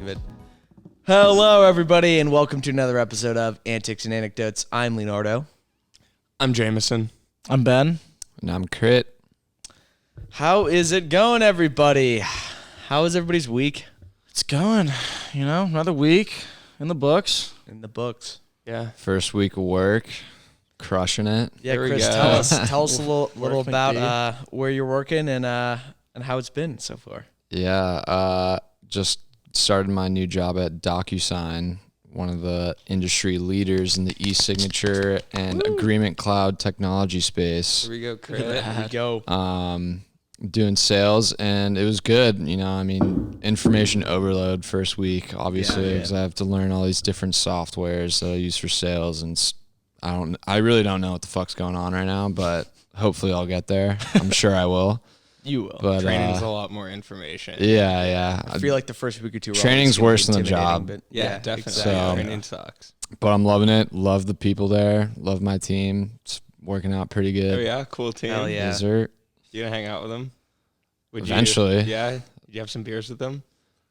of it. Hello, everybody, and welcome to another episode of Antics and Anecdotes. I'm Leonardo. I'm Jameson. I'm Ben. And I'm Crit. How is it going, everybody? How is everybody's week? It's going, another week in the books. In the books. Yeah. First week of work. Crushing it. Yeah, There we Chris, go. tell us a little Work about where you're working and how it's been so far. Yeah. Just started my new job at DocuSign, one of the industry leaders in the e-signature and agreement cloud technology space. Here we go, Crit. There we go. Doing sales, and it was good. Information overload first week, obviously, because I have to learn all these different softwares that I use for sales, and I really don't know what the fuck's going on right now, but hopefully I'll get there. I'm sure I will. You will. But Training's a lot more information. Yeah. I feel like the first week or two. Training's worse than the job. But Yeah, definitely. So- Training sucks. But I'm loving it. Love the people there. Love my team. It's working out pretty good. Oh, yeah? Cool team. Hell yeah. Dessert. You gonna hang out with them? Eventually. Yeah? You have some beers with them?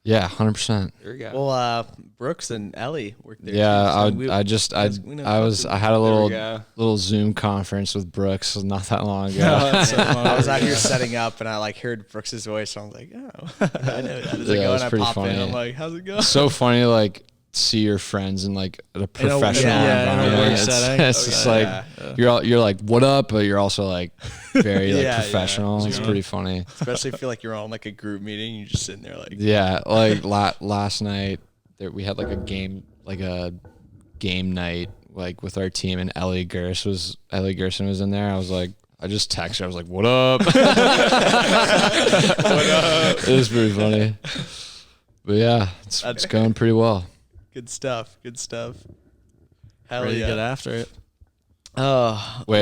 Yeah, 100%. There we go. Well, Brooks and Ellie worked there. Yeah, too, so I had a There we go. little Zoom conference with Brooks not that long ago. I was out here setting up, and I heard Brooks' voice, and I was like, "Oh, I know that." As I go and I pretty pop in, funny. I'm like, "How's it going?" So funny, see your friends in a professional in a environment. work It's setting. just you're like, what up? But you're also very Yeah, professional. yeah. It's pretty funny. Especially if you feel like you're on a group meeting, you're just sitting there like, Yeah, last night we had a game night with our team, and Ellie Gerson was in there. I was like, I just texted her. I was like, what up? What up? It was pretty funny. But yeah, it's going pretty well. good stuff. Hell Ready yeah. to get after it. Wait,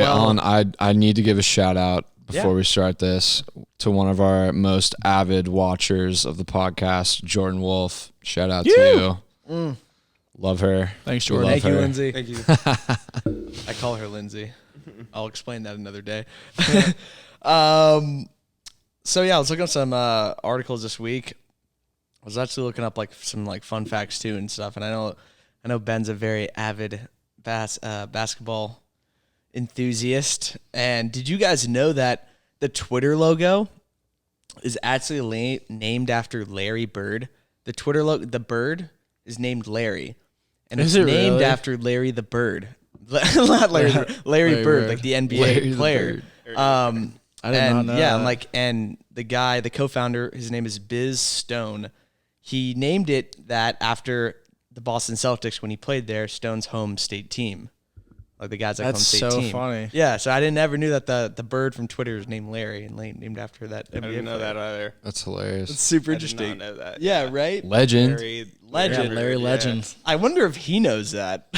well- Alan, I need to give a shout out before Yeah. we start this to one of our most avid watchers of the podcast, Jordan Wolf. Shout out to you. Love her. Thanks, We Jordan. love Thank you, her. Lindsay. Thank you. I call her Lindsay. I'll explain that another day. So yeah, I was looking at some articles this week. I was actually looking up some fun facts too and stuff. And I know Ben's a very avid basketball enthusiast. And did you guys know that the Twitter logo is actually named after Larry Bird? The Twitter logo, the bird, is named Larry, and Is it's it named really? after Larry the Bird, not Larry Larry Bird, Bird. like the NBA Larry the player. Bird. I did not know that. And the guy, the co-founder, his name is Biz Stone. He named it that after the Boston Celtics when he played there, Stone's home state team. Like the guy's home That's state so team. funny. Yeah, so I never knew that the bird from Twitter is named Larry and named after that. I didn't know that either. That's hilarious. It's super I did interesting. not know that. Yeah, right? Legend. Legend. Yeah, Larry yeah. Legend. I wonder if he knows that.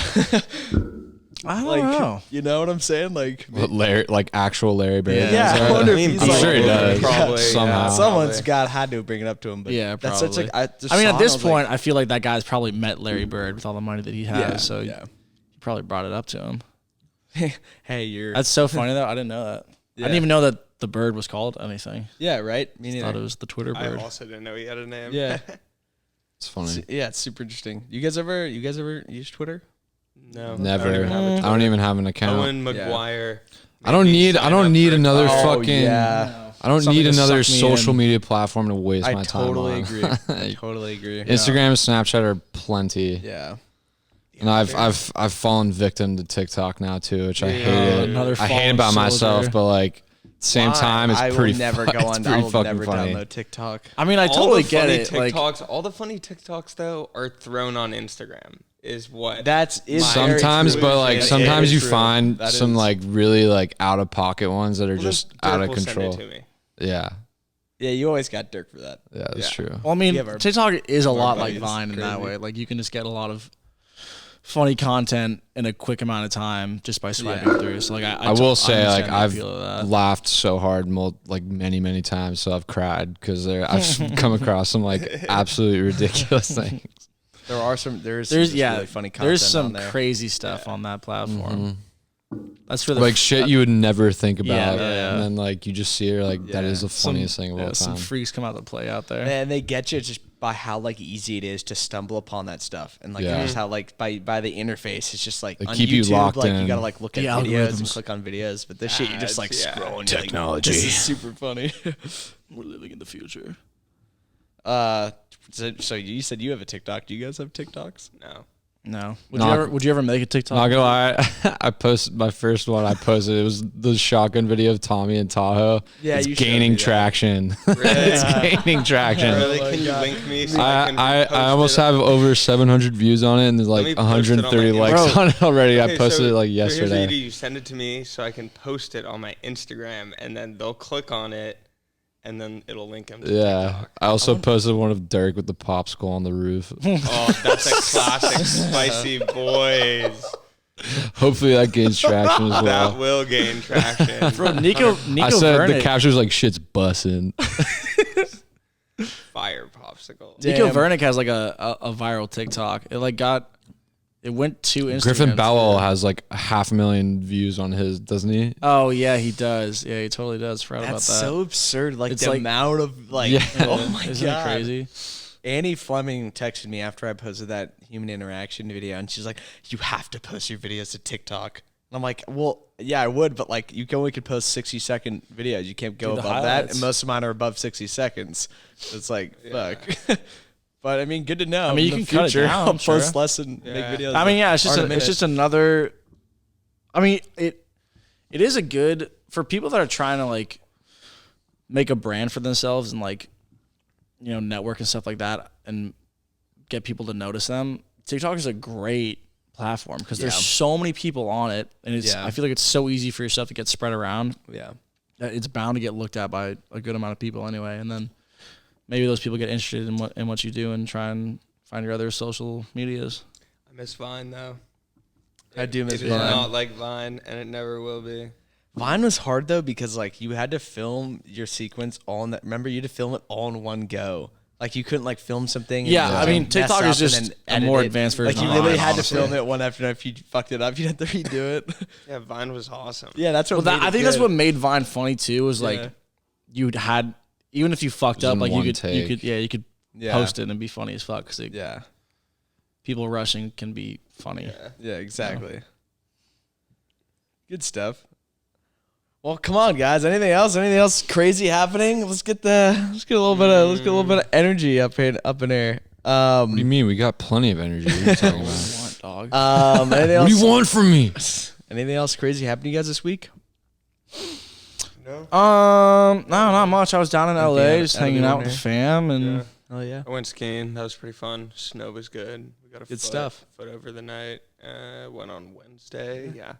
I don't know. You know what I'm saying? Like, What, Larry, actual Larry Bird. Yeah. knows yeah, that? I wonder I if mean, he's I'm like, sure he does. Probably. Somehow. Yeah. someone's had to bring it up to him. But Yeah, that's probably. such a. I mean, at this point, I feel like that guy's probably met Larry Bird with all the money that he has, Yeah, so yeah. he probably brought it up to him. Hey, you're. That's so funny, though. I didn't know that. Yeah. I didn't even know that the bird was called anything. Yeah, right. Me I neither. thought it was the Twitter I bird. also didn't know he had a name. Yeah. It's funny. Yeah, it's super interesting. You guys ever use Twitter? No. Never. I I don't even have an account. Owen McGuire. I don't need another Oh, fucking. yeah. I don't Something need to another suck me social in. media platform to waste I my time totally on. agree. I totally agree. Instagram and Snapchat are plenty. Yeah. And I've fallen victim to TikTok now too, which I Yeah. hate. Another I hate fallen about myself, soldier. but at the same time, it's I pretty. will never fu- go it's on. pretty I will fucking never funny. download TikTok. I mean, I All totally the get funny it. Like, TikToks, all the funny TikToks though are thrown on Instagram. Is what That's is Sometimes, very but true. sometimes It you is true. find That some is- really out of pocket ones that are Well, just then out Dirk of will send control. it to me. Yeah, Yeah, you always got Dirk for that. yeah, that's Yeah. true. well, I mean, We have our- TikTok is a lot like buddies. Vine in that Crazy. way. Like, you can just get a lot of funny content in a quick amount of time just by swiping Yeah. through. So, I will say, understand the I've appeal of that. laughed so hard, many times, so I've cried because I've come across some absolutely ridiculous things. There's some There's just really funny content there's some on there. crazy stuff on that platform. Mm-hmm. That's for the like shit you would never think about, yeah. and then like you just see her like that is the funniest thing of all time. Some freaks come out to play out there, and they get you just by how like easy it is to stumble upon that stuff, and like just how like by the interface, it's just like they on keep YouTube, you locked like in. you gotta like look at The videos and algorithms. click on videos, but this shit you just like scrolling. Technology. Like, this is super funny. we're living in the future. So you said you have a TikTok. Do you guys have TikToks? No. No. Not- Would you ever make a TikTok? Not gonna lie, I posted my first one. I posted it was the shotgun video of Tommy and Tahoe. Yeah, it's you showed gaining me that. traction. Really? It's gaining traction. Really? my Can you God. link me? So I can almost repost it? have over 700 views on it, and there's Let like me post it on 130 my likes Instagram. on it already. I Okay, posted it like So here's what yesterday. you do. You send it to me so I can post it on my Instagram, and then they'll click on it, and then it'll link them to Yeah, TikTok. I also posted one of Dirk with the popsicle on the roof. Oh, that's a classic Spicy Boys. Hopefully that gains traction as That well. will gain traction. Bro, Nico I said the Vernick. caption was like shit's bussin'. Fire popsicle. Nico Damn. Vernick has like a viral TikTok. It went to Instagram. Griffin too. Bowell has like 500,000 views on his, doesn't he? Oh yeah, he does. Yeah, he totally does. Forgot That's about that. so absurd. Like It's the like- amount of like, Yeah. oh my Isn't god, it crazy? Annie Fleming texted me after I posted that human interaction video, and she's like, "You have to post your videos to TikTok." And I'm like, "Well, yeah, I would, but like, you only could post 60-second videos. You can't go Do the above that, highlights. and most of mine are above 60 seconds. So it's like, fuck." But I mean, good to know. I mean, you In can cut it future, down, I'll sure. post less and make Yeah. videos. I mean, yeah, it's just aren't a it's minute. just another. I mean, it is a good for people that are trying to like make a brand for themselves and like network and stuff like that and get people to notice them. TikTok is a great platform because there's so many people on it, and it's Yeah. I feel like it's so easy for your stuff to get spread around. yeah. That it's bound to get looked at by a good amount of people anyway, and then maybe those people get interested in what you do and try and find your other social medias. I miss Vine though. I do miss It is Vine. not like Vine, and it never will be. Vine was hard though because like you had to film your sequence all in that. Remember, you had to film it all in one go. Like you couldn't like film something. Yeah, and I mean, mess TikTok up is and just then a edit more it. advanced Like version you of literally Vine, had to honestly. film it one after another. If you fucked it up, you had to redo it. Yeah, Vine was awesome. Yeah, that's what. Well, made I it think that's good. what made Vine funny too. Was Yeah. like you'd had even if you fucked Just up, in like one you take. could Yeah. post it and be funny as fuck. Because Yeah. people rushing can be funny. Yeah. Exactly. Good stuff. Well, come on, guys. Anything else? Anything else crazy happening? Let's get a little bit of energy up in here. What do you mean? We got plenty of energy. What are you talking about? What, dog? Anything What else? do you want from me? Anything else crazy happened to you guys this week? No. No, not much. I was down in LA, Anything just out of the hanging out with ordinary? the fam, and Yeah. Oh yeah. I went skiing. That was pretty fun. Snow was good. We got a Good foot, stuff. foot over the night. Went on Wednesday. Yeah.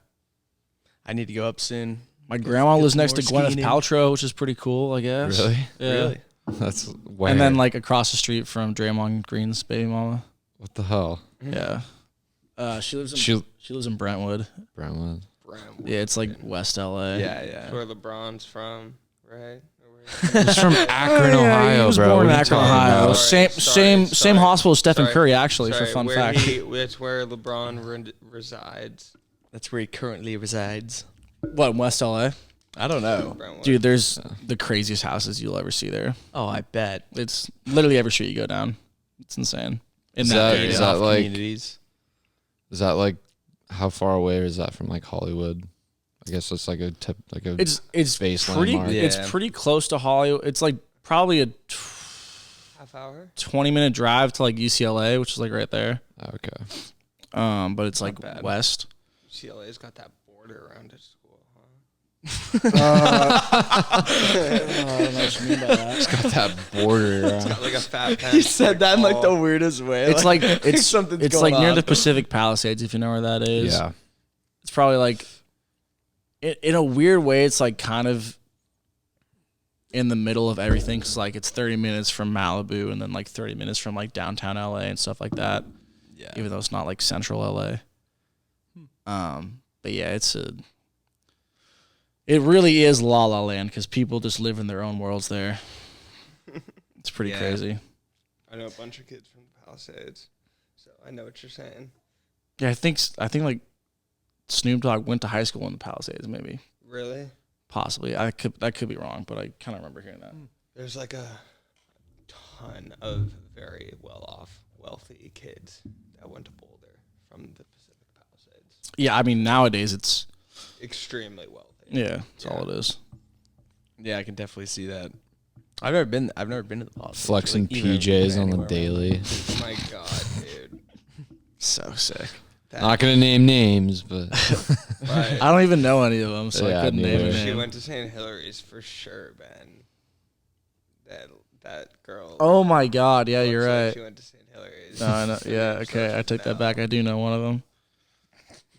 I need to go up soon. my grandma lives next to more Gwyneth skiing in. Paltrow, which is pretty cool, I guess. Really? Yeah. Really? That's way. And then like across the street from Draymond Green's baby mama. what the hell? Yeah. She lives in She- she lives in Brentwood. Brentwood. Brentwood. Yeah, it's like West LA. Yeah, That's yeah. where LeBron's from, right? Or where- He's from Akron, Ohio, he was bro. born in What are you Akron, talking Ohio. about? Sorry, Same hospital as Stephen sorry, Curry, actually, for sorry, fun where fact. It's where LeBron resides. That's where he currently resides. What, in West LA? I don't know. Brentwood. Dude, there's the craziest houses you'll ever see there. Oh, I bet. It's literally every street you go down. It's insane. In Is that that- area. is that like- communities? Is that like how far away is that from like Hollywood? I guess it's like a tip, like a. It's Face pretty landmark. it's Yeah. pretty close to Hollywood. It's like probably a half hour. 20-minute drive to like UCLA, which is like right there. Okay. But it's like bad. west. UCLA's got that border around its school, huh? It's got that border. Got like a fat pen. He said that in like the all- weirdest way. It's like it's something's it's going like near on. the Pacific Palisades, if you know where that is. Yeah. It's probably like in a weird way, it's like kind of in the middle of everything, because like it's 30 minutes from Malibu and then like 30 minutes from like downtown LA and stuff like that. Yeah. Even though it's not like central LA. But yeah, it really is La La Land, because people just live in their own worlds there. It's pretty Yeah. crazy. I know a bunch of kids from the Palisades, so I know what you're saying. Yeah, I think like Snoop Dogg went to high school in the Palisades, maybe. Really? Possibly. That could be wrong, but I kind of remember hearing that. There's like a ton of very wealthy kids that went to Boulder from the Pacific Palisades. Yeah, I mean nowadays it's Extremely wealthy. yeah, that's all it is. Yeah, I can definitely see that. I've never been to the Palisades. Flexing like, even PJs on the anywhere. daily. Oh my god, dude. So sick. Not gonna name names, but But I don't even know any of them, so Yeah, I couldn't name a neither. she name. went to St. Hilary's for sure, Ben. That girl. Oh my God! Yeah, looks you're like right. She went to St. Hilary's. No, I know. Yeah, okay, I take that back. I do know one of them.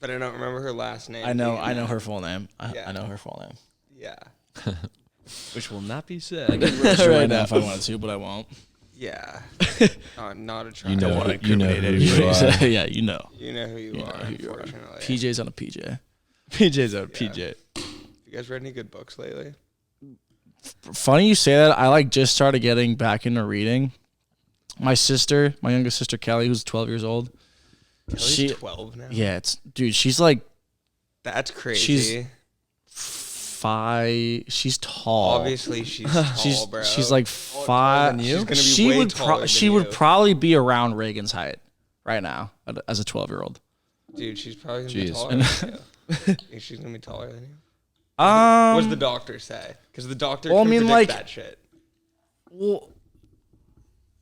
But I don't remember her last name. I know being her full name. Yeah. I know her full name. Yeah. Which will not be said. Right now, if I wanted to, but I won't. Yeah. Not a try. you know wanna who you incriminate are. Yeah, you know. You know who you, are, who you are. unfortunately. PJ's on a PJ. PJ's out. Yeah. PJ. You guys read any good books lately? Funny you say that. I like just started getting back into reading. My youngest sister Kelly, who's 12 years old. Kelly's 12 now? Yeah, she's like That's crazy. She's 5. She's tall. Obviously, she's tall, bro. She's like 5. than you? She's gonna be way taller than She would you. probably be around Reagan's height right now as a 12-year-old. Dude, she's probably going to be Jeez. taller than you. Think she's going to be taller than you? Um, What does the doctor say? Because the doctor well, I can mean, predict like- that shit. well,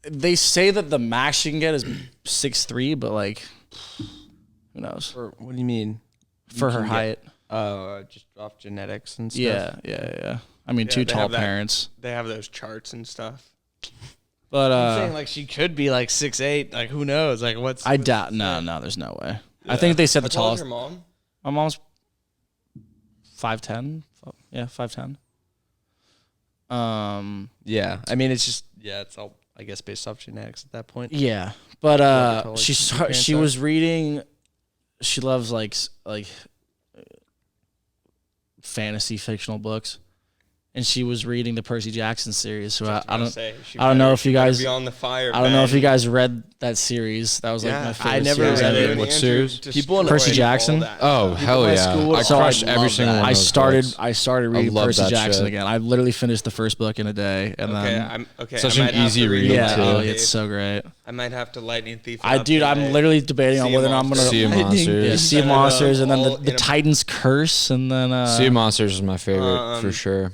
they say that the max she can get is 6'3", but like, who knows? Or what do you mean? For her can get- height. Just off genetics and stuff. Yeah. I mean, Yeah, two they tall have that. parents. They have those charts and stuff. But I'm saying like she could be like 6'8". Like who knows? Like what's I doubt. No, there's no way. I think they said the How tall is tallest. your mom? My mom's 5'10". Yeah, 5'10". Yeah, I mean it's just it's all I guess based off genetics at that point. Yeah, but tall she your parents she are? was reading. She loves like fantasy fictional books, and she was reading the Percy Jackson series. So I don't know if you guys. Be on the fire. I don't know if Ben. you guys read that series. That was like Yeah, my I favorite never series read ever. it. What series? People in Percy destroyed Jackson? all that Oh stuff. hell in my yeah! school I would crushed love every that. single one. I of those started books. reading love Percy that Jackson shit. again. I literally finished the first book in a day, and Okay, then I'm okay. Such I an might have easy to read, yeah, too. oh, it's so great. I might have to Lightning Thief. it I'm up today. literally debating on Sea whether or not I'm gonna Sea of Monsters. yeah, Sea of Set it Monsters, up and then all the in a- Titan's Curse, and then Sea of Monsters is my favorite for Um, sure.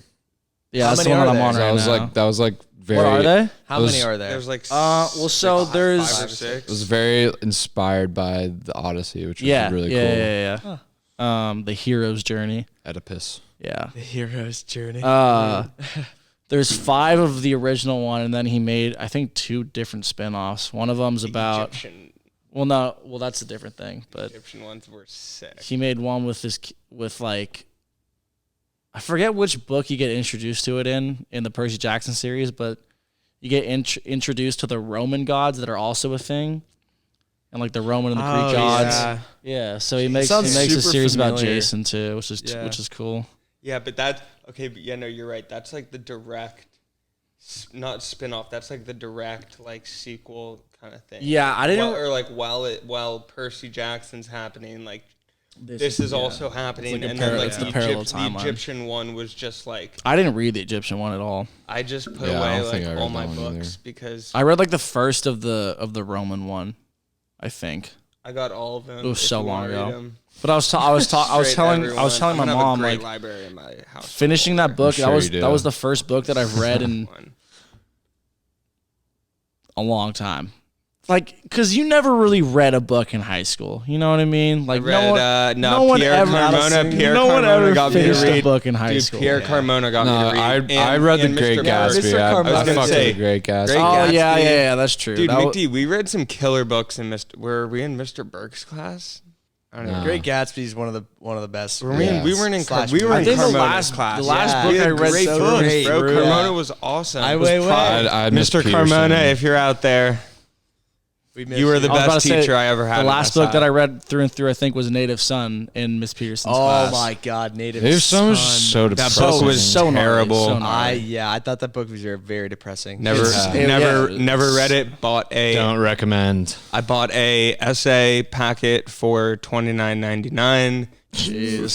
yeah, How that's the many one that are I'm there? on So right now. That was like very. What are they? How Those- many are there? There's like well, so five there's- or It was six. very inspired by the Odyssey, which was Yeah, really yeah, cool. yeah. The hero's journey. Oedipus. Yeah. The hero's journey. There's 5 of the original one, and then he made I think 2 different spin-offs. One of them's about that's a different thing, but Egyptian ones were sick. he made one with like I forget which book you get introduced to it in the Percy Jackson series, but you get introduced to the Roman gods that are also a thing, and like the Roman and the Greek gods. Yeah. Yeah, so he makes Sounds a super series about familiar. Jason too, which is Yeah. cool. Yeah, but that's okay. But yeah, no, you're right. That's like the direct, not spin-off. That's like the direct like sequel kind of thing. Yeah, I didn't. Or like while Percy Jackson's happening, like this is also happening, It's like a and then like it's the parallel the timeline. Egyptian one was just like I didn't read the Egyptian one at all. I just put Yeah, I away don't think like I read all my that one books either. because I read like the first of the Roman one, I think. I got all of them. It was if so you long wanna read ago. them. But I was telling my mom like library in my house. finishing that book. sure you do. That was the first book that I've read in One. a long time. Like, cause you never really read a book in high school. You know what I mean? Like, read, no one Pierre ever, Carmona. Pierre no one Carmona ever got me to finished a read. book in high Dude, school. Pierre Carmona got No, me to read. I read The Great Mr. Gatsby. Mr. I Carmona. I was fucked gonna with say, The Great Gatsby. Great Oh yeah, Gatsby. yeah, that's true. Dude, That McD, we read some killer books in Mr. Were we in Mr. Burke's class? I don't know. No. Great Gatsby is one of the best. Were we in? We weren't in. Slash We were I in think the Carmona's last class. book We had I read great so books, great. bro. Yeah. Carmona was awesome. I It was wait, wait. pride. I miss Mr. Peterson. Carmona, if you're out there, You were the I was about best to say, teacher I ever had. The in last my book that side. I read through and through, I think, was Native Son in Miss Peterson's Oh class. my God, Native Son was Son. so That depressing. book was so terrible. gnarly, so gnarly. I thought that book was very depressing. Never, Yeah. never read it. Don't recommend. I bought a essay packet for $29.99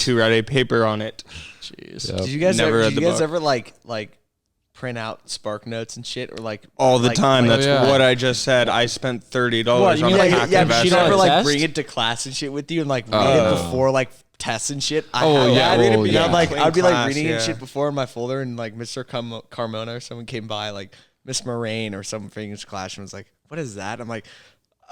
to write a paper on it. Jeez. Yep. Did you guys Never ever, read did you the guys book. ever like print out Spark Notes and shit, or like All the like- time. like- That's yeah. what I just said. I spent $30 What, you on mean a like- packet yeah, of but you don't essays. never like test? bring it to class and shit with you and like read it before like tests and shit. I Oh, had yeah, that. well, And yeah. I'd like In I'd be like class, reading yeah. and shit before in my folder, and like Mr. Carmona or someone came by, like Miss Moraine or some English class, and was like, "What is that?" I'm like,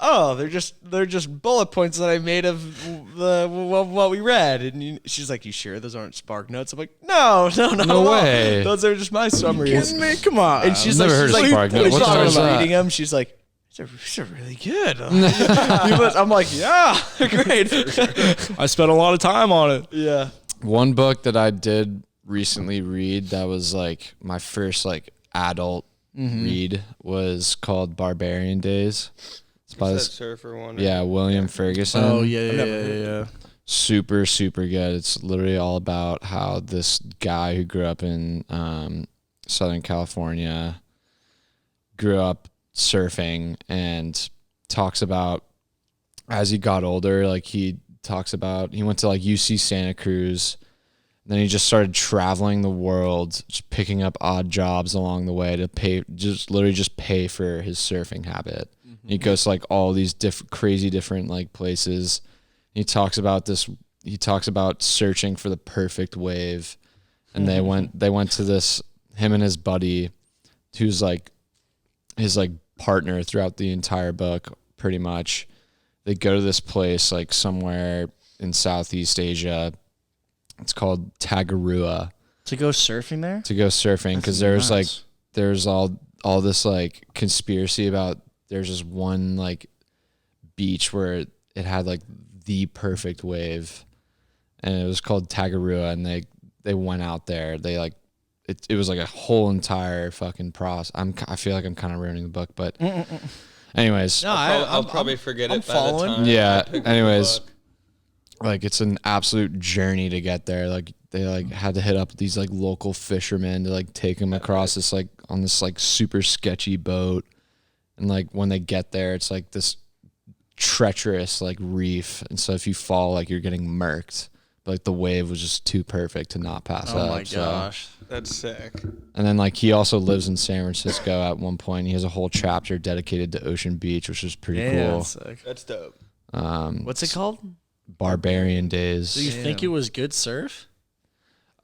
"Oh, they're just bullet points that I made of what we read." And she's like, "You sure those aren't Spark Notes?" I'm like, "No, No way. Those are just my summaries." Me? Come on. And she's I've never like, heard she's of like, Spark Notes. when What she's the hell is that? reading them, she's like, these are really good. I'm like, yeah, great. I spent a lot of time on it. Yeah. One book that I did recently read that was like my first like adult read was called Barbarian Days. It's by That this, surfer one. William Ferguson. Oh, yeah. Super, super good. It's literally all about how this guy who grew up in Southern California grew up surfing and talks about as he got older, like he went to like UC Santa Cruz, and then he just started traveling the world, just picking up odd jobs along the way to pay for his surfing habit. He goes to like all these crazy different like places. He talks about searching for the perfect wave, and they went to this, him and his buddy, who's like his like partner throughout the entire book pretty much. They go to this place like somewhere in Southeast Asia. It's called Tagarua. To go surfing there? To go surfing, because there's all this like conspiracy about there's this one like beach where it had like the perfect wave, and it was called Tagarua, and they went out there. They like it was like a whole entire fucking process. I feel like I'm kind of ruining the book, but anyways. No, I'll probably forget I'm it by following. the time. Yeah. I pick up the Anyways, book. like it's an absolute journey to get there. Like they like had to hit up these like local fishermen to like take them across this like on this like super sketchy boat, and like when they get there, it's like this treacherous like reef, and so if you fall, like you're getting murked. But like the wave was just too perfect to not pass up. Oh my so- gosh. That's sick. And then like he also lives in San Francisco at one point. He has a whole chapter dedicated to Ocean Beach, which is pretty cool. That's dope. What's it called? Barbarian Days. Do you think it was good surf?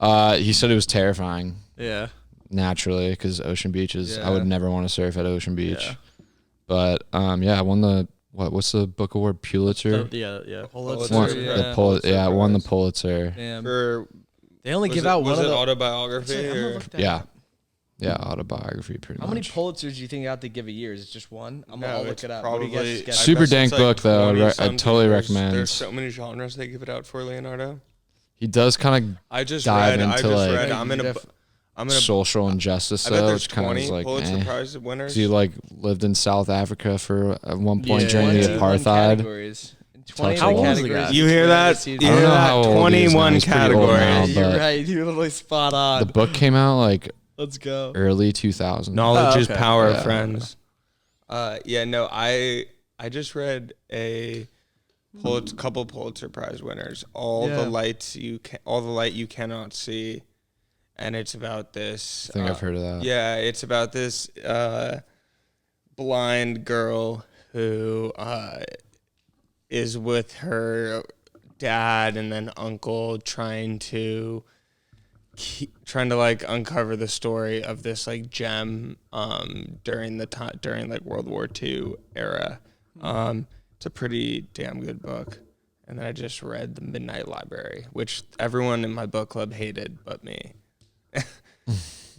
He said it was terrifying, Yeah. naturally, because Ocean Beach is. I Yeah. would never want to surf at Ocean Beach. Yeah. But I won the what's the book award? Pulitzer. Yeah. Pulitzer, Won, yeah. it won the Pulitzer. Damn. For They only was give it, out was one it of the autobiography I'm gonna or look that Yeah, up. yeah, autobiography, pretty How much. many Pulitzers do you think out they give a year? Is it just one? I'll look it's it up. What do you probably guys guess? Super I guess dank it's like book, though. 20-something. I totally There's- recommend. There's so many genres they give it out for, Leonardo. He does kind I just Dive read. I into, just like- read. I'm of gonna. social injustice, I bet though, there's which kind of 20 is like. Pulitzer Prize winners. He like lived in South Africa for at one point Yeah. during the 21 apartheid. categories. In 20 How old is the categories. guy? You hear that? You You I don't hear know that? how old he is now. 21 He's pretty old now, categories. You're but right. You're literally spot on. the book came out like Let's go. early 2000s. Knowledge is okay. power, Yeah. friends. I just read a couple Pulitzer Prize winners. All Yeah. the light you cannot see, and it's about this. I think I've heard of that. Yeah, it's about this blind girl who is with her dad and then uncle trying to like uncover the story of this like gem during like World War II era. It's a pretty damn good book. And then I just read The Midnight Library, which everyone in my book club hated but me.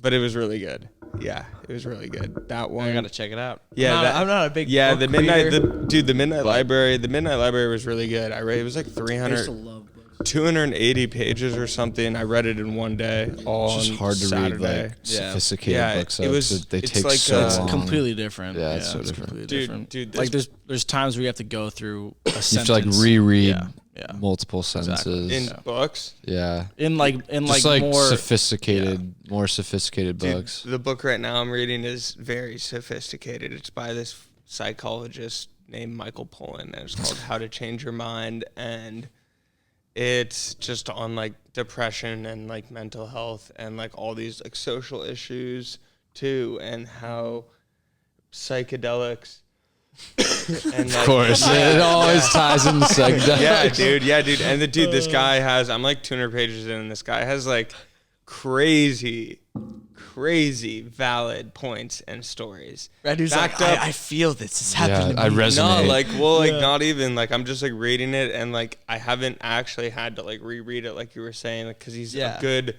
But it was really good. Yeah, it was really good. That one. I gotta check it out. Yeah, I'm not a big Yeah, book the Midnight reader. The Midnight Library was really good. I read it was like 300. love books. 280 pages or something. I read it in one day. All It's just hard to Saturday. read like sophisticated books. It was. They it's take like so It's long. completely different. Yeah, it's so different. completely Dude, different. dude, like this- there's times where you have to go through a sentence. You have to like reread Yeah. multiple sentences. in books. Yeah. In Just like more sophisticated, more sophisticated Dude, books. the book right now I'm reading is very sophisticated. It's by this psychologist named Michael Pollan, and it's called How to Change Your Mind, and it's just on like depression and like mental health and like all these like social issues too, and how psychedelics and Of course, it always ties into psychedelics. yeah, dude. And this guy has, I'm like 200 pages in, and this guy has like crazy valid points and stories. Radu's like, Backed up. I feel this. It's happening Yeah, I to me. resonate. Not even like, I'm just like reading it, and like I haven't actually had to like reread it like you were saying, like, because he's a good,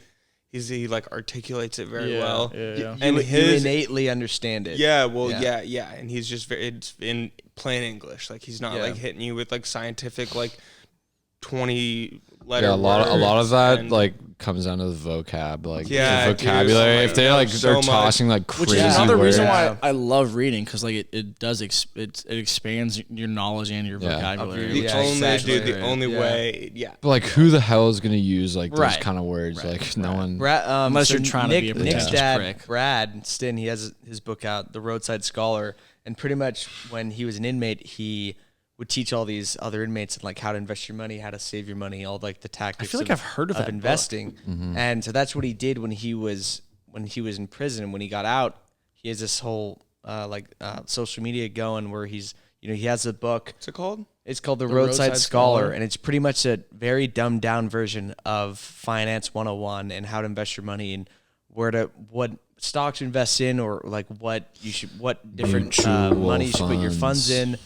he like articulates it very well. Yeah. And you his innately understand it. yeah, and he's just very, it's in plain English. Like he's not Yeah. like hitting you with like scientific like 20 letter Yeah, a lot of that and- like comes down to the vocab, like Yeah, the dude, vocabulary. so If they much. like So they're much. tossing like Which crazy is another words. reason why I love reading, because like it does it expands your knowledge and your Yeah. vocabulary. the Yeah, only exactly. dude, the only Yeah. way, But like, who the hell is gonna use like those Right. kind of words? Like, no one. Unless you're trying to be a Nick's pretentious dad, prick. Brad Stin, he has his book out, The Roadside Scholar, and pretty much when he was an inmate, he would teach all these other inmates like how to invest your money, how to save your money, all like the tactics. I feel like I've heard of that book. investing, and so that's what he did when he was in prison. When he got out, he has this whole social media going where he has a book. what's it called? It's called The Roadside Scholar, and it's pretty much a very dumbed down version of Finance 101 and how to invest your money and what stocks to invest in, or like what different Mutual money you should put your funds funds. in.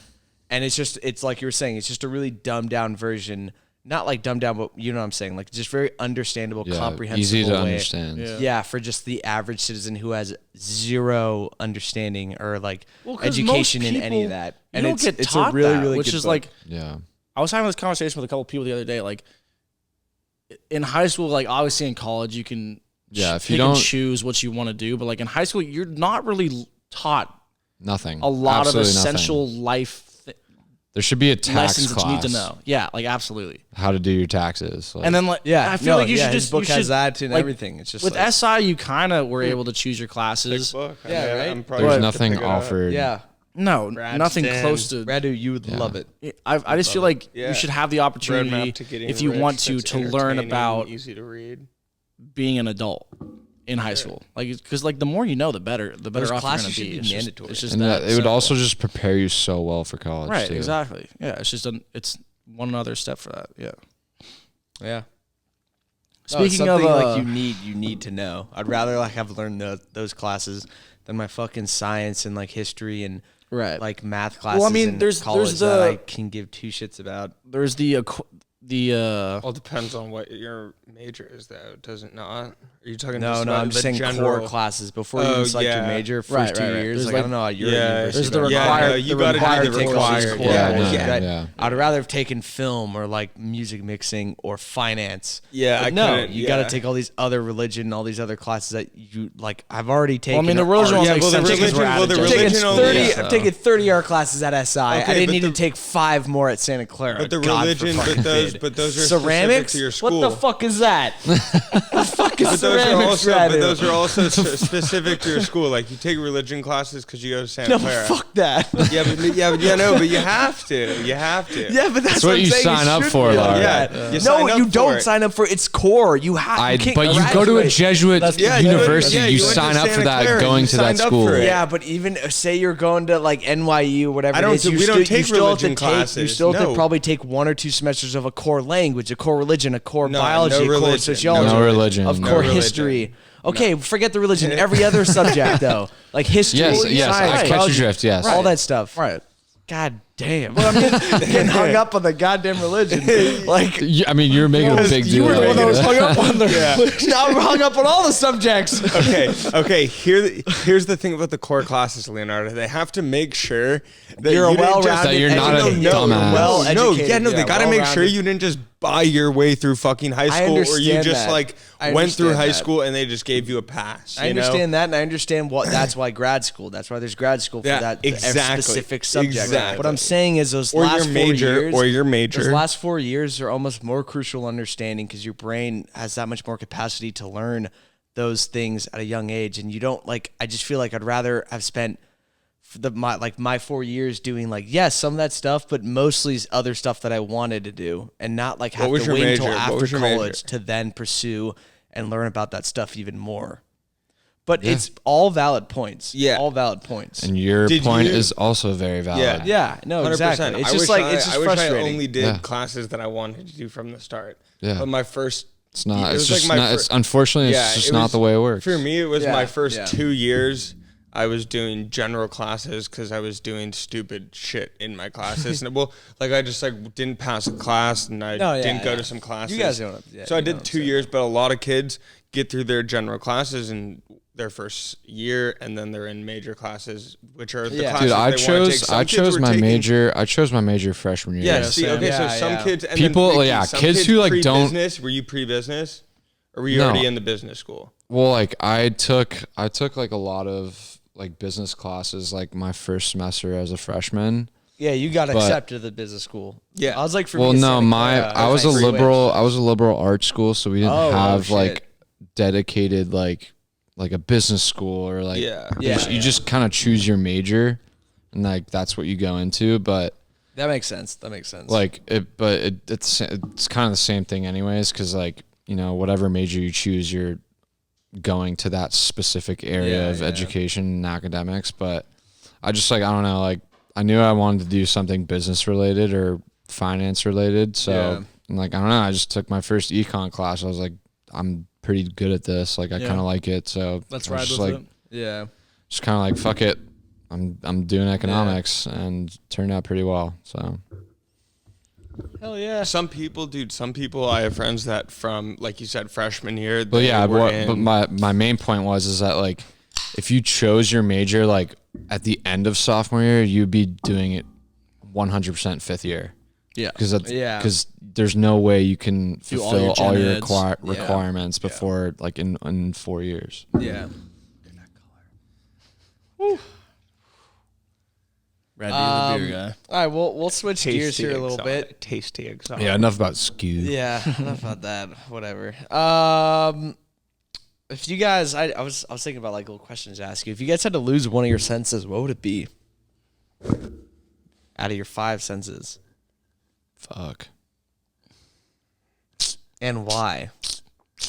And it's like you were saying, it's just a really dumbed down version. Not like dumbed down, but you know what I'm saying? Like just very understandable, Yeah, comprehensible easy to way. understand. Yeah, for just the average citizen who has zero understanding or like 'cause education most in any people- of that. You And don't it's get it's taught a really, that, really which good is book. like, Yeah. I was having this conversation with a couple people the other day. Like in high school, like obviously in college, you can Yeah, if you pick and don't- choose what you want to do, but like in high school, you're not really taught Nothing. a lot Absolutely of nothing. essential life There should be a tax lessons class. that you need to know. Yeah, like absolutely. How to do your taxes. Like, And then like I feel like you should his just book you should, has that and like, everything. It's just with like, SI, you kind of were able to choose your classes. Book. Yeah, right? I'm probably there's gonna have to nothing pick it up. offered. yeah, No, Brad nothing Stan. close to. Radu, you would love it. I just feel like Yeah. you should have the opportunity, Roadmap to getting if you rich want that's to learn entertaining, about easy to read. being an adult in high school. Like, because like the more you know, the better. The better Those off you're classes gonna should be. be It's just- mandatory. It's just and that that, it would simple. also just prepare you so well for college. right. too. Exactly. Yeah. It's just it's one other step for that. Yeah. Yeah. Speaking of something like you need to know. I'd rather like have learned those classes than my fucking science and like history and right, like math classes. Well, I mean, in there's college the- that I can give two shits about. there's the Well, it depends on what your major is, though. Does it not? Are you talking? No, just no, about I'm just the saying general core classes before you Oh, even select your yeah. major. First Right, 2 right, right. years, There's like I like- don't know how you're Yeah, at university. there's the but- required. no, you the gotta do required the courses. required. Core Yeah, courses. no, Right. yeah. I'd rather have taken film or like music mixing or finance. Yeah, But I no, couldn't- you got to yeah. take all these other religion, all these other classes that you like. I've already taken. Well, I mean, the religion ones Yeah, make well, the sense because religion- we're well, added the to it. I've taken religion only- 30. yeah. I've taken 30-hour classes at SI. I Okay, didn't but need to the- take 5 more at Santa Clara. But the God religion, forbid. but those are ceramics. specific to your school. What the fuck is that? the fuck is But those are ceramics, also, Radu? but those are also specific to your school. Like you take religion classes because you go to Santa No, Clara. fuck that. But you have to. You have to. Yeah, but that's what what I'm you saying. sign It up should for, be like Laura. that. Yeah, you No, sign up you for don't it. sign up for it. It's core. You have. You can't But you go to a graduate. Jesuit Yeah, university. yeah, you you went to sign up for Santa that Clara, going you to that signed up school. for it. Yeah, but even say you're going to like NYU or whatever I it don't is, think- you we still, don't you take still have to religion take. You classes. still have to No. probably take 1 or 2 semesters of a core language, a core religion, a core No, biology, no a core religion. sociology, No religion. of No core religion. history. Okay, forget the religion. Every other subject though, like history, Yes, yes, science, I catch your biology, drift, yes. all that stuff. Right. God damn. But I mean, getting hung up on the goddamn religion. Like, I mean, you're making a big deal. you were the one that was hung up on the Yeah. religion. Now we're hung up on all the subjects. Okay. Here's the thing about the core classes, Leonardo. They have to make sure that You're a you didn't well-rounded just- That you're not a dumbass. Well-educated, they gotta make sure well-rounded. you didn't just buy your way through fucking high I school, or you understand just that. like I went through understand high that. school and they just gave you a pass. I understand that, and I understand that's why grad school. That's why there's grad school for Yeah, that exactly. specific subject. Exactly. What I'm saying is those Or last your 4 major, years, or your major. Those last 4 years are almost more crucial understanding because your brain has that much more capacity to learn those things at a young age, and you don't like. I just feel like I'd rather have spent my 4 years doing some of that stuff, but mostly other stuff that I wanted to do, and not like have to wait until after college to then pursue and learn about that stuff even more. But it's all valid points. Yeah. All valid points. And your Did point you- is also very valid. Yeah, no, 100%. exactly. It's I just wish like it's just I wish frustrating. I only did Yeah. classes that I wanted to do from the start. Yeah. But my first, It's not. it It's was just like my not. fir- It's unfortunately, yeah, it's just it not was- the way it works. For me, it was Yeah, my first yeah. 2 years. I was doing general classes because I was doing stupid shit in my classes. And I just didn't pass a class, and I didn't go to some classes. You guys know what So I did 2 years, but a lot of kids get through their general classes in their first year, and then they're in major classes, which are the Yeah. classes Dude, I they wanna take. chose. Some I kids chose were my taking- major. I chose my major freshman year. Yeah, Yeah, see, same. okay, Yeah, so some yeah. kids, and People- then, Ricky, yeah, some kids who, don't- pre-business, were you pre-business, or were you No. already in the business school? Well, I took a lot of business classes my first semester as a freshman. Yeah, you got But- accepted to the business school. Yeah. I was like, for Well, me, no, I was a free liberal. I was a liberal arts school, so we didn't Oh, have shit. dedicated a business school or Yeah. you just kind of choose your major, and that's what you go into. But That makes sense. That makes sense. it's kind of the same thing anyways, because whatever major you choose, you're going to that specific area of education and academics. But I just I don't know, I knew I wanted to do something business related or finance related, so I don't know, I just took my first econ class. I was like, I'm pretty good at this, I kind of like it, so Let's I was ride just with it. yeah. just kind of fuck it, I'm doing economics, and it turned out pretty well. So Hell yeah. Some people, I have friends that from, like you said, freshman year. But they yeah, were but in- my main point is that if you chose your major at the end of sophomore year, you'd be doing it 100% fifth year. Yeah. Because there's no way you can Do all fulfill your all gen your eds. requirements before in 4 years. Yeah. Radu, the beer guy. All right, we'll switch gears here a little bit. Tasty exotic. Yeah, enough about skew. Yeah, enough about that. Whatever. If you guys, I was thinking about little questions to ask you. If you guys had to lose one of your senses, what would it be? Out of your 5 senses, Fuck. and why?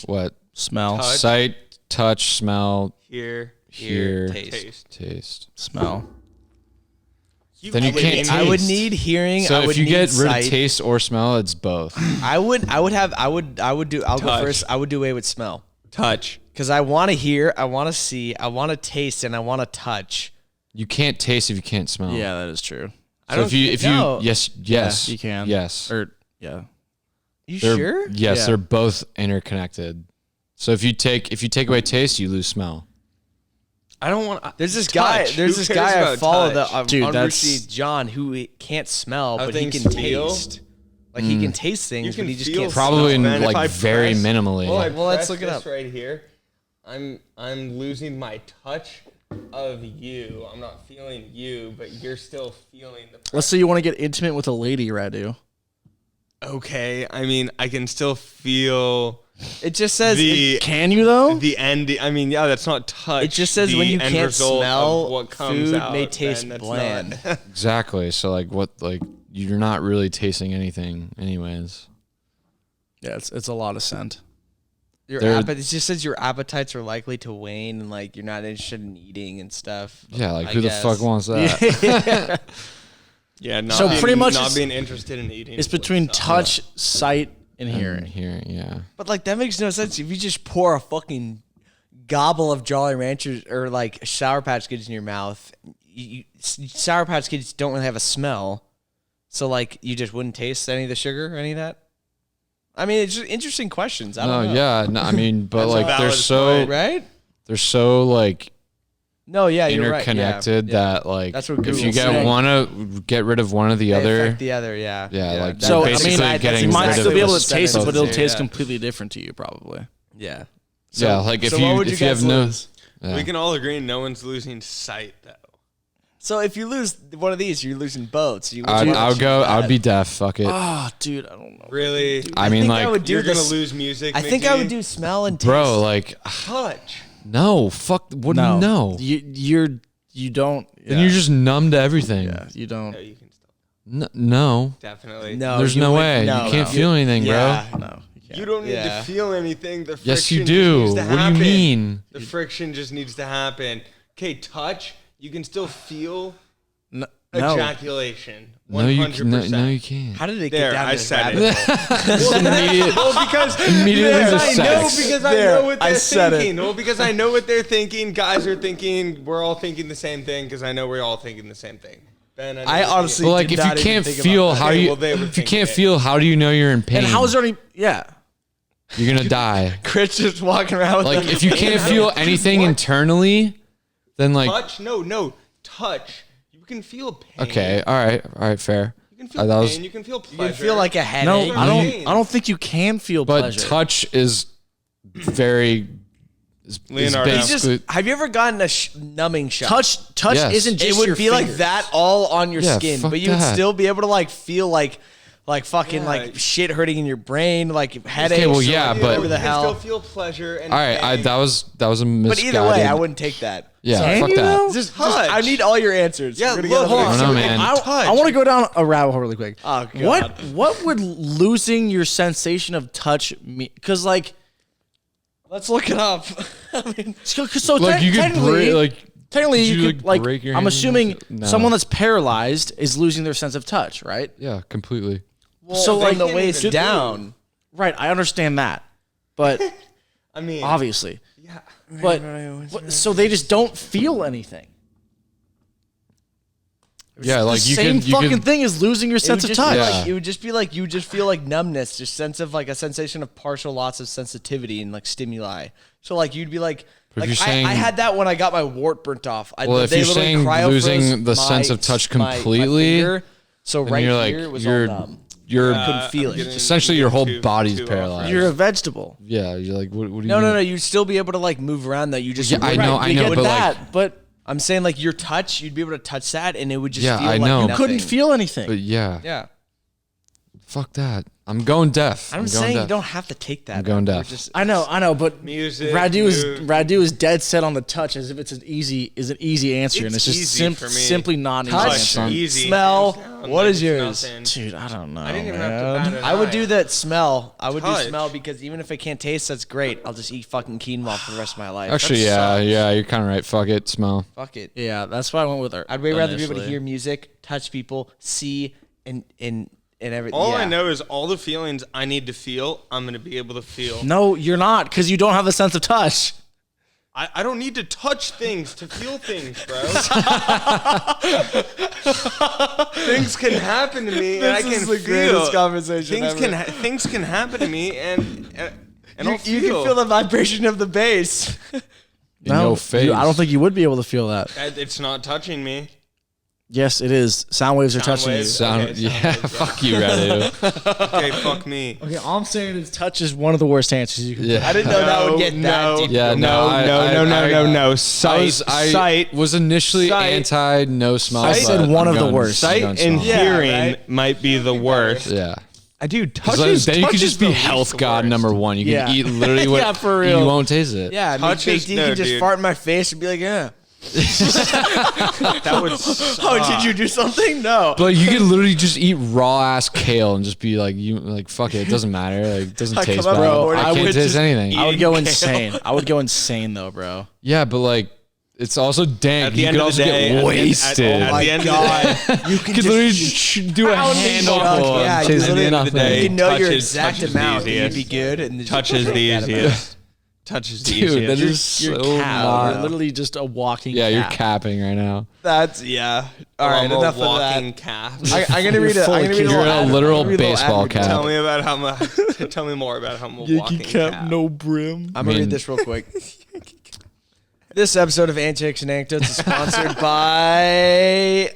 What? Smell. Touch. Sight, touch, smell, Here, hear, taste. taste. Smell. Then you can't I would taste. need hearing. So I would if you need get rid sight. of taste or smell, it's both. I'll go Touch. first. I would do away with smell. touch. Because I want to hear, I want to see, I want to taste, and I want to touch. You can't taste if you can't smell. Yeah, that is true. So if you no. yes Yeah, you can. yes Yeah. You They're- sure? yes Yeah. they're both interconnected. So if you take away taste, you lose smell. I don't want. There's this touch. guy. There's Who this cares guy I about follow touch? that Dude, on that's- Ruchi, John, who can't smell, How but he things can feel? taste. Like he can taste things, can but he just feel can't. Probably smell. Man, if I very press- minimally. Well, let's press look it this up. right here. I'm losing my touch of you. I'm not feeling you, but you're still feeling the. Let's say you want to get intimate with a lady, Radu. Okay, I mean, I can still feel It just says the Can you though? the end. I mean, yeah, that's not touch. it just says The when you end can't result of smell, what comes food out, may then taste that's bland. not- Exactly. So you're not really tasting anything anyways. Yeah, it's a lot of scent. Your They're- it just says your appetites are likely to wane, and you're not interested in eating and stuff. Yeah, I who the guess. fuck wants that? Yeah, not So being, pretty much not it's- being interested in eating. It's food between stuff. touch, sight, and And hearing. hearing, yeah. But that makes no sense. If you just pour a fucking gobble of Jolly Ranchers or Sour Patch Kids in your mouth, Sour Patch Kids don't really have a smell. So like you just wouldn't taste any of the sugar or any of that? I mean, it's just interesting questions. I don't know. Yeah, no, I mean, but That's a like valid they're so point. Right? they're so like No, yeah, you're right. interconnected Yeah. that like That's what if Google's you saying. get rid of one of the They other, affect the other, yeah. like So I basically mean, getting you might rid still of be able the to taste it, but it'll substance. taste Yeah. completely different to you, probably. Yeah. yeah, like if so you what would if you guys have no, lose? yeah. We can all agree no one's losing sight though. So if you lose one of these, you're losing both. So I would be deaf. Fuck it, Oh, dude, I don't know. Really? I mean, think like I would do You're this. gonna lose music. I think I McGee? would do smell and taste. bro, like touch. no, fuck, what do you know? You don't. Then you're just numb to everything. Yeah, you don't. No, you can still No, definitely. No, there's you no would- way. no, You can't no. feel anything, Yeah. bro. No, you can't. You don't need Yeah. to feel anything. The friction Yes, you just do. needs to What do you happen. mean? The friction just needs to happen. Okay, touch. You can still feel No. ejaculation. No, you 100%. no, you can't. How did it There, get down I this said rabbit it. hole? Well, because Immediately because to I know sex. because I There, know what I they're said it. thinking. Well, because I know what they're thinking. Guys are thinking. We're all thinking the same thing because I know we're all thinking the same thing. Ben, I honestly But like, did if you not even can't think feel, about how that. do Okay, you? well, they were If you thinking can't it. feel, how do you know you're in pain? And how is there any? Yeah. You're gonna die. Chris just walking around with Like the- if you can't feel anything internally, then like touch. No, touch. You can feel pain. okay, all right, fair. You can feel that was- pain. You can feel you pleasure. can feel like a headache. No, I Pain. don't think you can feel But pleasure. touch is very. Is Leonardo. You just, basically- have you ever gotten a numbing shot? touch Yes. isn't just It would your be like fingers. that all on your Yeah, skin, fuck but you would that. still be able to like feel like fucking Yeah. like shit hurting in your brain, like headaches. well, or, yeah, like, but- whatever you the can hell. still feel pleasure. And all right, pain. that was a misguided. But either way, I wouldn't take that. Yeah, Sorry. fuck you that. though? Just, Touch. I need all your answers. Yeah, We're gonna look, get hold on on. I don't know, man. I want to go down a rabbit hole really quick. Oh, God. What would losing your sensation of touch mean? Because like, Let's look it up. I mean, so Like you could technically, Could you, you could like. break your I'm hand assuming No. someone that's paralyzed is losing their sense of touch, right? yeah, completely. So, from like, the can't waist even down. Right, I understand that, but I mean, obviously, yeah. but so they just don't feel anything. Yeah, like the you same can. fucking thing as losing your sense of touch. Yeah. It would just be like you would just feel like numbness, just sense of like a sensation of partial loss of sensitivity and like stimuli. So like you'd be like, But if like you're saying- I had that when I got my wart burnt off. Well, if they you're literally saying cryofroze losing the sense of touch completely, finger, so then right you're like here it was you're all numb. you're couldn't feel it. essentially your whole body's too paralyzed. You're a vegetable. Yeah, you're like what do you No, mean? no, you'd still be able to like move around though. You just Yeah, I right, know, you get but with like- that. But I'm saying like your touch, you'd be able to touch that, and it would just Yeah, feel I like know. You nothing. couldn't feel anything. But yeah, Yeah, fuck that. I'm going deaf. I'm going saying deaf. you don't have to take that. I'm going We're deaf. just- I know, but Music, Radu is dead set on the touch as if it's an easy answer, and it's just easy for me. simply not an Touch. easy answer. Easy. Smell. Hands down, What like is it's yours? nothing. Dude, I don't know. I didn't even man. have to bat an I would eye. do that smell. I would Touch. do smell because even if I can't taste, that's great. I'll just eat fucking quinoa for the rest of my life. Actually, That yeah, sucks. you're kind of right. Fuck it, smell. Fuck it. Yeah, that's why I went with her. I'd way rather be able to initially. hear music, touch people, see, and everything. All yeah. I know is all the feelings I need to feel, I'm going to be able to feel. No, you're not, because you don't have a sense of touch. I don't need to touch things to feel things, bro. Things can happen to me, and I can feel. conversation Things can happen to me, and I'll You feel. can feel the vibration of the bass. In No, your face. I don't think you would be able to feel that. It's not touching me. Yes, it is. Sound waves are Sound touching waves. you. Okay, yeah, sound fuck you, Radu. Okay, fuck me. Okay, all I'm saying is touch is one of the worst answers you can. Yeah. I didn't know that would get that deep. Yeah, no. I Sight was initially Sight. anti no smell. I said but one I'm of the going- worst. I'm Sight going and smell. hearing right? might be the worst. Yeah. I do. Touch So is then you touch could is just be the least health the god worst. number one. You can Yeah. eat literally what Yeah, for real. you won't taste it. Yeah, Touch Big is- D no, can just dude. fart in my face and be like, yeah. That would suck. Oh, did you do something? No. But you could literally just eat raw ass kale and just be like fuck it, it doesn't matter. Like it doesn't I taste come up bad. with a word, I I can't would taste just anything. I would go Eating insane. I would go insane though, bro. Yeah, but like it's also dank. At the You end could of also the day, get at wasted. the end of the day, You could literally do a pounding handful. drunk, of yeah, you chasing literally- nothing. day, you know your touch exact is amount, the and you'd be easiest. good. And touch is the easiest. touches Dude, that Egypt. is You're so cap. not. You're literally just a walking. Yeah, you're cap. capping right now. That's All right, I'm a enough of walking that. cap. I'm gonna read it. I'm gonna read You're a ad- literal I'm gonna read a little baseball ad read. cap. Tell me about how much. Tell me more about how I'm a walking cap. no brim. I'm gonna read this real quick. This episode of Antics and Anecdotes is sponsored by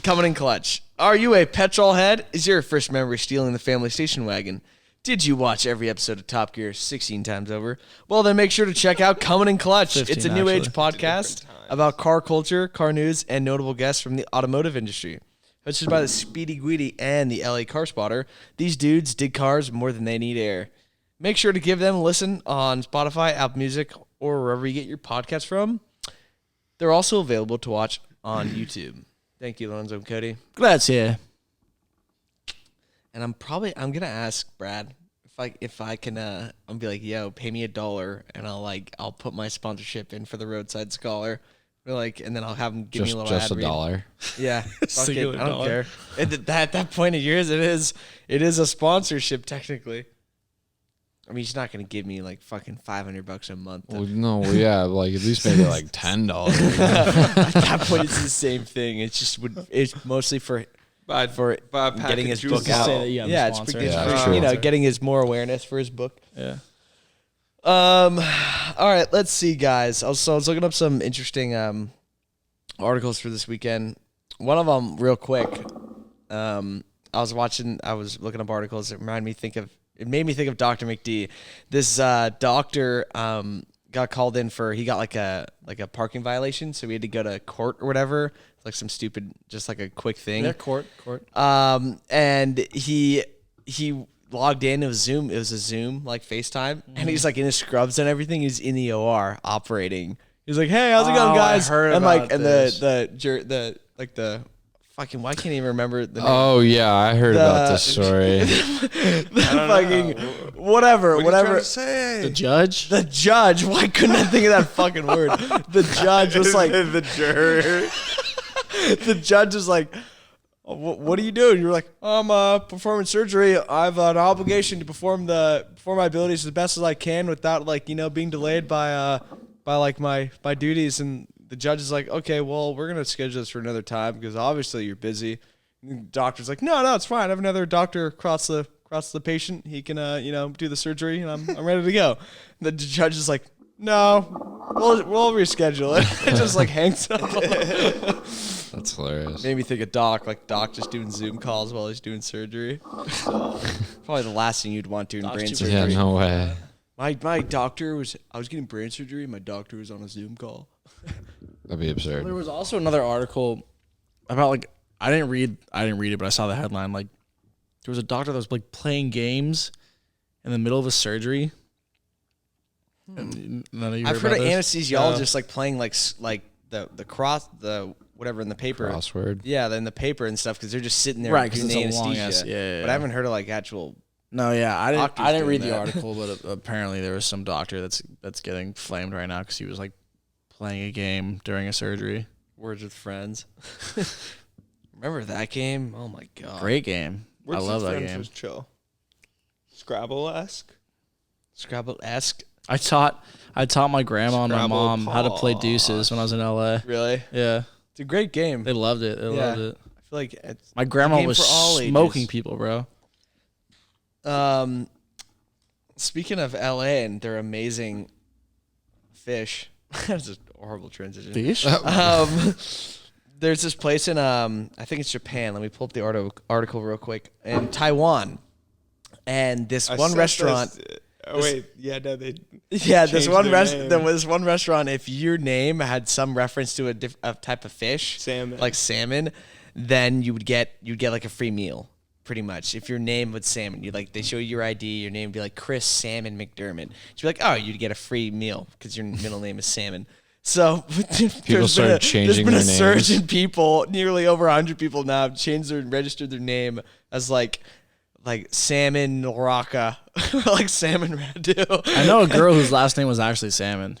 Coming in Clutch. Are you a petrol head? Is your first memory stealing the family station wagon? Did you watch every episode of Top Gear 16 times over? Well, then make sure to check out Coming in Clutch. 15, It's a new age actually. podcast about car culture, car news, and notable guests from the automotive industry. Hosted by the Speedy Guidi and the LA Car Spotter, these dudes dig cars more than they need air. Make sure to give them a listen on Spotify, Apple Music, or wherever you get your podcasts from. They're also available to watch on YouTube. Thank you, Lorenzo and Cody. Grazie. And I'm gonna ask Brad if I can I'll be like, yo, pay me $1 and I'll put my sponsorship in for the Roadside Scholar. And then I'll have him give me a little Just ad read. $1. Yeah. Fuck it, Singular I don't dollar. care. At that point of yours, it is a sponsorship technically. I mean, he's not gonna give me like fucking $500 a month. Well, no, well, yeah, like at least maybe like $10. At that point, it's the same thing. It's mostly for Buy a pack getting of his juice. book out. Say that you have a Yeah, it's sponsor. it's Yeah, for, that's true. getting his more awareness for his book. Yeah. All right, let's see, guys. I was looking up some interesting articles for this weekend. One of them, real quick. I was looking up articles. It made me think of Dr. McD. This doctor got called in he got like a parking violation, so we had to go to court or whatever. Like some stupid, just like a quick thing. Yeah, court. And he logged in. It was Zoom. It was a Zoom like FaceTime, and he's like in his scrubs and everything. He's in the OR operating. He's like, "Hey, how's it going, guys?" I heard and about this. the fucking, why can't I even remember the name? Oh yeah, I heard about this story. Whatever. What are you trying to say? The judge. The judge. Why couldn't I think of that fucking word? The judge was like, the juror. the judge was like, what are you doing? You're like, I'm performing surgery. I have an obligation to perform my abilities as best as I can without being delayed by my duties. And the judge is like, okay, well, we're gonna schedule this for another time because obviously you're busy. And the doctor's like, no, it's fine. I have another doctor across the patient. He can do the surgery, and I'm ready to go. The judge is like, no, we'll reschedule it. It just like hangs up. That's hilarious. Made me think of Doc just doing Zoom calls while he's doing surgery. Probably the last thing you'd want doing brain surgery. Yeah, no way. My doctor I was getting brain surgery. My doctor was on a Zoom call. That'd be absurd. There was also another article about I didn't read it, but I saw the headline. Like there was a doctor that was like playing games in the middle of a surgery. And none of you I've heard of about this? anesthesiologists like playing like the cross whatever in the paper. Crossword. Yeah, in the paper and stuff because they're just sitting there Right, 'cause doing the it's a long anesthesia. ass- yeah. But I haven't heard of like actual. No, yeah, I Doctors didn't doing read the that. article, but apparently there was some doctor that's getting flamed right now because he was like playing a game during a surgery. Words with Friends. Remember that game? Oh my god. Great game. I love that game. Was chill. Scrabble-esque. Scrabble-esque. I taught my grandma and my Scrabble mom how to play deuces when I was in LA. Really? Yeah, It's a great game. they loved it. They loved it. I feel like it's My grandma game was for all ages. smoking people, bro. Speaking of LA and their amazing fish. That's just a horrible transition. Fish? There's this place in I think it's Japan. Let me pull up the article real quick. In Taiwan. And this one restaurant. Oh wait, yeah, no, they. Yeah, this changed one their name. there was one restaurant. If your name had some reference to a type of fish, Salmon. like salmon, then you'd get like a free meal, pretty much. If your name was salmon, they show you your ID, your name would be like Chris Salmon McDermott. You'd be like, oh, you'd get a free meal because your middle name is Salmon. So People started changing there's been their a surge names. in people. Nearly over 100 people now have changed registered their name as like Salmon LaRocca, like Salmon Radu. I know a girl whose last name was actually Salmon.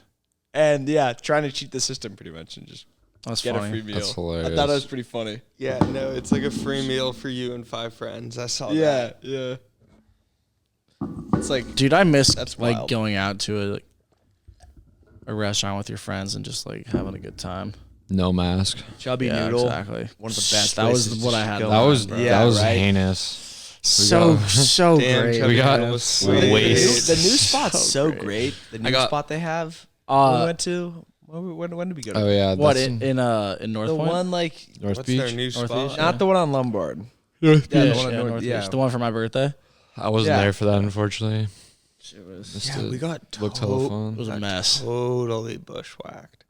And yeah, trying to cheat the system pretty much and just That's get a funny. free meal. That's hilarious. I thought it was pretty funny. Yeah, no, it's like a free meal for you and 5 friends. I saw Yeah, that. yeah. It's like Dude, I miss That's like wild. going out to a restaurant with your friends and just like having a good time. No mask. Chubby Yeah, Noodle. exactly. One of the best. That was places what to I had. go That was on, that was right? heinous. So Damn, great. Chubby We got Noodle was sweet. waste. The new spot's so great. great. The new I got- spot they have. We went to. When did we go to? Oh yeah. What that's in North the Point? one like North What's Beach. their new North spot? Beach? not the one on Lombard. North Yeah, Yeah, the one on North. North Yeah. Beach. The one for my birthday. I wasn't Yeah. there for that, unfortunately. It was. Missed Yeah, it. we got Looked hella fun. It was a mess. Totally bushwhacked.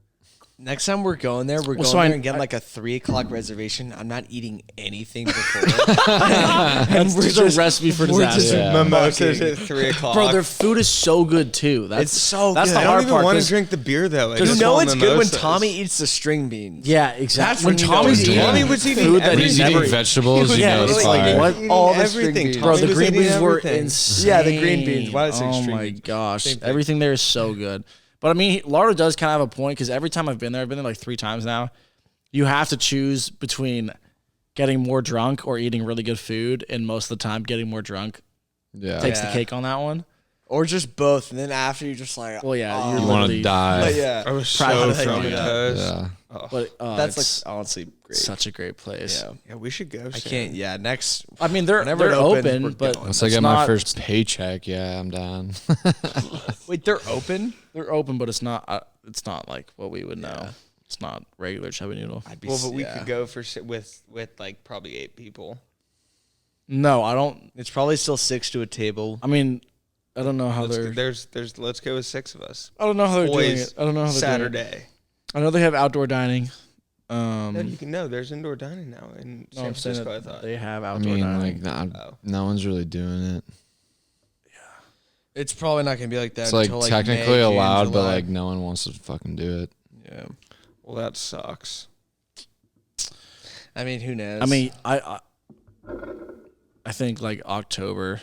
Next time we're going there, we're going so there and getting like a 3 o'clock reservation. I'm not eating anything before. And there's a recipe for we're just disaster. Yeah. Mimosas at 3 o'clock. Bro, their food is so good too. That's It's so that's good. the I hard don't even part. want 'cause- to drink the beer though. I You just know want it's good when mimosas. Tommy eats the string beans. Yeah, exactly. When when you know Tommy's it's eating good. Tommy was eating food that When he he's never eating vegetables, you Yeah, know it's it's like, fire. what? All the everything. string beans. Bro, Tommy the was green eating beans were everything. insane. Yeah, the green beans. Why did I say Oh string my beans? gosh, Same thing. everything there is so good. But I mean, Lardo does kind of have a point because every time I've been there like 3 times now. You have to choose between getting more drunk or eating really good food, and most of the time, getting more drunk Yeah. takes the Yeah. cake on that one. Or just both, and then after you're just like, Well, yeah, oh. you're You want literally- to die. But yeah, I was Proud so of you. traumatized. Yeah. But that's it's like honestly great. such a great place. Yeah, Yeah, we should go. I soon. can't. Yeah, next. I mean, they're Whenever it opens, we're open, but going. Once I it's get my not- first paycheck, yeah, I'm down. Wait, they're open. They're open, but it's not. It's not like what we would know. It's not regular chubby noodle. I'd be. Well, but we yeah. could go for with like probably 8 people. No, I don't. It's probably still 6 to a table. I mean, I don't know how they're. There's let's go with 6 of us. I don't know how they're doing Boys, it. I don't know how they're doing it. Saturday. I know they have outdoor dining. No, you can know there's indoor dining now in No, San I'm saying Francisco. I that thought. they have I outdoor mean, dining. like, Oh. no one's really doing it. It's probably not gonna be like that. It's like until, technically May, June, allowed, but July. like no one wants to fucking do it. Yeah. Well, that sucks. I mean, who knows? I mean, I think like October,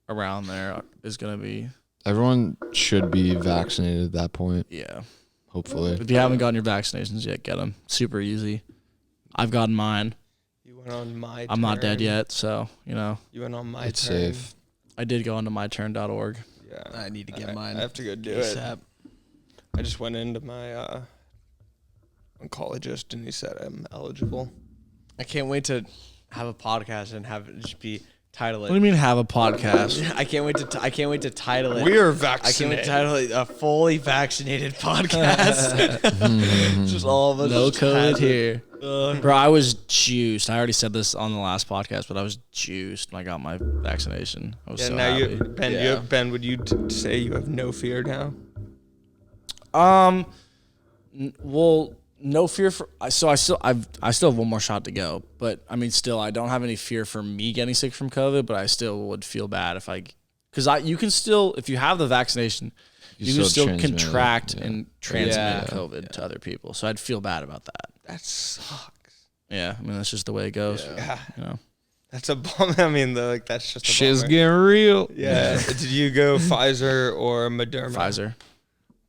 around there is gonna be. Everyone should be vaccinated at that point, Yeah. hopefully. If you haven't gotten your vaccinations yet, get them. Super easy. I've gotten mine. You went on my. I'm not dead turn. yet, so you know. You went on my. It's turn. safe. I did go onto myturn.org. Yeah. I need to get mine. I have to go do it. ASAP. I just went into my oncologist and he said I'm eligible. I can't wait to have a podcast and have it just be title What do you it. mean have a podcast? I can't wait to. I can't wait to title it. We are I can't wait vaccinated. to title it a fully vaccinated podcast. Just all of us. No just COVID has it. here. Bro, I was juiced. I already said this on the last podcast, but I was juiced when I got my vaccination. I was Yeah, so now happy. you Ben. Yeah. Ben, would you say you have no fear now? Well, no fear for. So I still have one more shot to go, but I mean, still, I don't have any fear for me getting sick from COVID. But I still would feel bad if you can still, if you have the vaccination, you can still transmit it, contract yeah. and transmit Yeah. COVID to other people. So I'd feel bad about that. That sucks. Yeah, I mean that's just the way it goes. Yeah. You know, That's a bummer. I mean, that's just a Shit's bummer. getting real. Yeah. Did you go Pfizer or Moderna? Pfizer.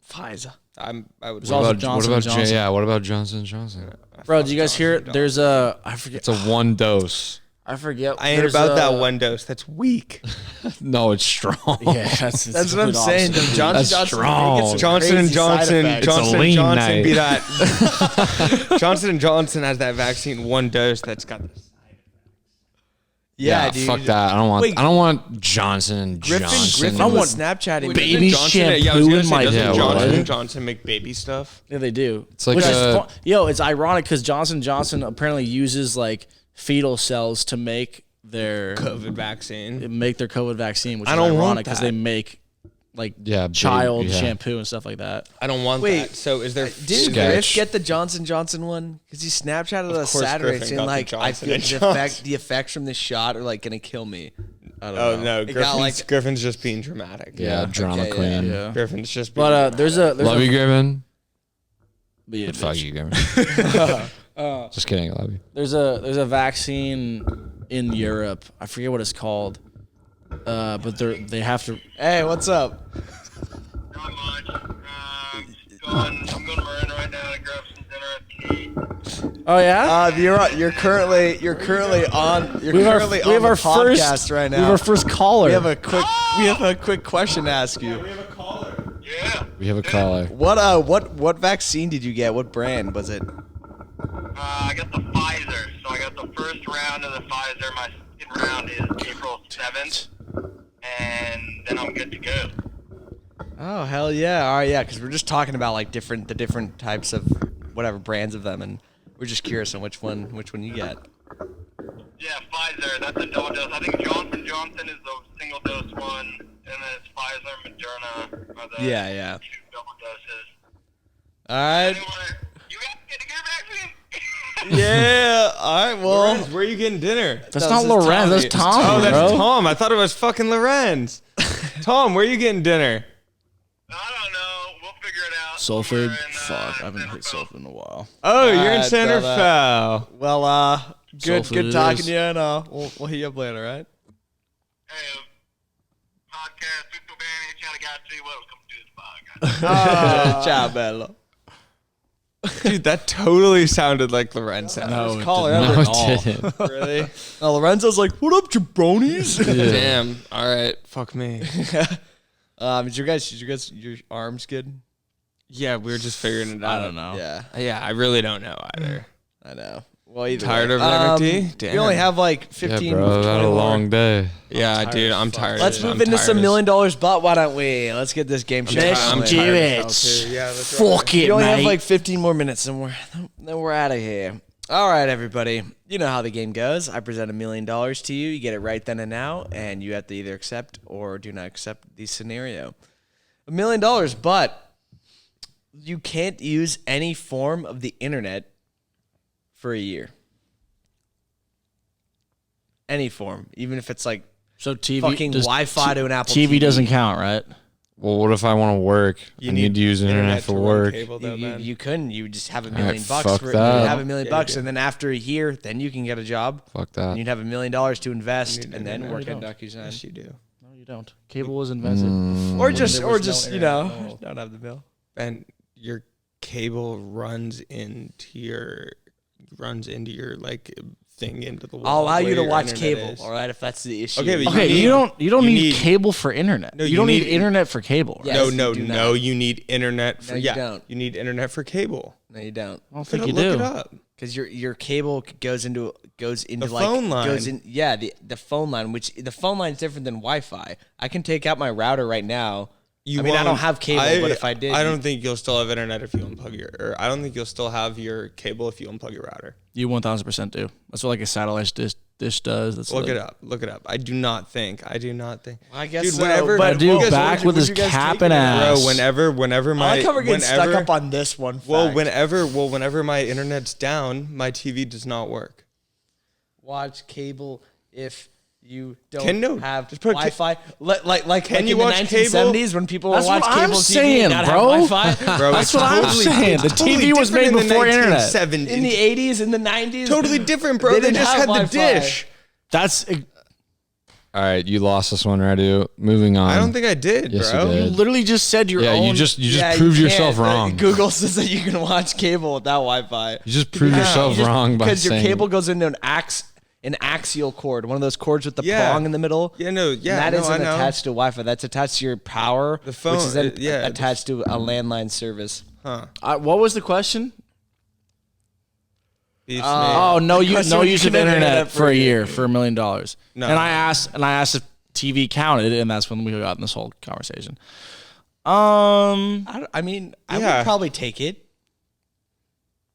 Pfizer. I would. There's also Johnson what & about Johnson. What about Johnson & Johnson? Bro, do you guys hear it? There's a I forget. It's a one dose. I forget. I ain't there's about that a- one dose. That's weak. No, it's strong. Yeah, that's That's what I'm saying. Johnson. Johnson That's Johnson. strong. Gets some Johnson and crazy side Johnson. effects. Johnson and lean Johnson night. be that. Johnson and Johnson has that vaccine one dose that's got this. Yeah, dude. fuck that. I don't want. Wait. I don't want Johnson. Griffin I was want Snapchatting. baby Johnson, shampoo yeah, I was gonna in say, my doesn't Yeah, Johnson what? and Johnson make baby stuff? Yeah, they do. It's like Which is a- fun. It's ironic because Johnson & Johnson apparently uses like fetal cells to make their COVID vaccine. COVID vaccine, which I is don't want ironic because that. they make like Yeah, child baby, yeah. shampoo and stuff like that. I don't want Wait, that. So is there? Didn't Sketch. Griff get the Johnson Johnson one? Because he Snapchatted us course Saturday Griffin saying got the like, I Johnson feel and the effects from this shot are like gonna kill me. I don't Oh know. no, It got, Griffin's just being dramatic. Yeah, drama okay, queen. Yeah. Griffin's just. Being But there's a Love you, Griffin. be a But fuck bitch. you, Griffin. Just kidding. I love you. There's a vaccine in Europe. I forget what it's called. But they have to. Hey, what's up? Not much. I'm going to Marin right now to grab some dinner at Key. Oh yeah. You're currently on. You're currently on the podcast right now. We have our first caller. We have a quick question to ask you. We have a caller. Yeah. We have a caller. What vaccine did you get? What brand was it? I got the Pfizer. So I got the first round of the Pfizer. My second round is April 7th. And then I'm good to go. Oh hell yeah! All right, yeah, because we're just talking about like the different types of whatever brands of them, and we're just curious on which one you get. Yeah, Pfizer. That's a double dose. I think Johnson is the single dose one, and then it's Pfizer and Moderna are the Yeah. 2 double doses. All right. Anyway, you guys get to get a vaccine? Yeah. All right. Well, Lorenz, where are you getting dinner? That's not Lorenz. That's Tom. Oh, that's bro. Tom. I thought it was fucking Lorenz. Tom, where are you getting dinner? I don't know. We'll figure it out. Salford. Somewhere in, Fuck, I haven't Centerville. hit Salford in a while. Oh, you're in Alright, Santa brother. Fe. well, good Salford it talking is. to you, and we'll hit you up later, all right? Hey, podcast, tutto bene, ciao ragazzi, welcome to the podcast. Ciao, bello. Dude, that totally sounded like Lorenz. No, it Call did her not. ever. No, it didn't. Really? Oh, Lorenzo's like, what up, jabronis? Damn. All right. Fuck me. Is your arms good? Yeah, we were just figuring it out. I don't know. Yeah, Yeah, I really don't know either. I know. Well, either Tired way. of McD? We Damn. only have like Yeah, 15. bro. I've 20 had a more. long day. Yeah, dude, I'm tired. Let's move into some $1 million butt. Why don't we? Let's get this game show. Let's going. do it. Yeah, Fuck it, We only mate. have like 15 more minutes, and we're out of here. All right, everybody. You know how the game goes. I present $1 million to you. You get it right then and now, and you have to either accept or do not accept the scenario. $1 million, but you can't use any form of the internet for a year. Any form, even if it's like So TV, fucking Wi-Fi to an Apple TV TV. doesn't count, right? Well, what if I want to work? I need to use internet for work. You couldn't. You would just have $1 Alright, million bucks. fuck You'd that. have $1 million bucks, and then after a year, then you can get a job. Fuck And that. you'd have $1 million to invest, and then work at DocuSign. Yes, you do. No, you don't. Cable was invented. Or just, There was no you internet. know, don't have the bill. And your cable runs into your like thing into the wall. I'll allow you where to your watch internet cable, is. all right, if that's the issue. Okay, but Okay, need- you don't you need need- cable for internet. No, you you don't need need- internet for cable. Right? Yeah. No, Yes, no, you do no. not. You need internet for No, you don't. You need internet for cable. No, you don't, I don't think Look you it do. up. because your cable goes into The like phone line. goes in. Yeah, the phone line, which the phone line is different than Wi-Fi. I can take out my router right now. I mean, I don't won't- have cable, but if I did, I don't think you'll still have internet if you unplug your. Or I don't think you'll still have your cable if you unplug your router. You 1000% do. That's what like a satellite dish does. That's Look the- it up. Look it up. I do not think. I guess Dude, so, whenever- but Dude, well, back with his cap and ass. Bro, whenever my I like how we're getting stuck whenever- up on this one. Fact. Well, whenever my internet's down, my TV does not work. watch cable if you don't have just put Wi-Fi. Like you in watch the cable? 1970s when people would That's watch what cable I'm TV saying, and not bro. have Wi-Fi. Bro, That's it's what I'm totally- saying. The it's totally TV was different made in the before internet. 1970s. In the 80s, in the 90s, Totally different, bro. They They didn't just have had the Wi-Fi. dish. That's All right, you lost this one, Radu. Moving on. I don't think I did, Yes, bro. you you did. literally just said your Yeah, own. you just Yeah, you proved can't. yourself wrong. Google says that you can watch cable without Wi-Fi. You just proved yourself wrong by because your saying cable goes into an axial cord, one of those cords with the Yeah. prong in the middle. Yeah, no, yeah, And that no, I isn't know. attached to Wi-Fi. That's attached to your power, The phone, which is then yeah. attached to a landline service. What was the question? Beats Oh, no, Because no you use of can have internet internet for a year for $1 million. No. And I asked if TV counted, and that's when we got in this whole conversation. I would Yeah. probably take it.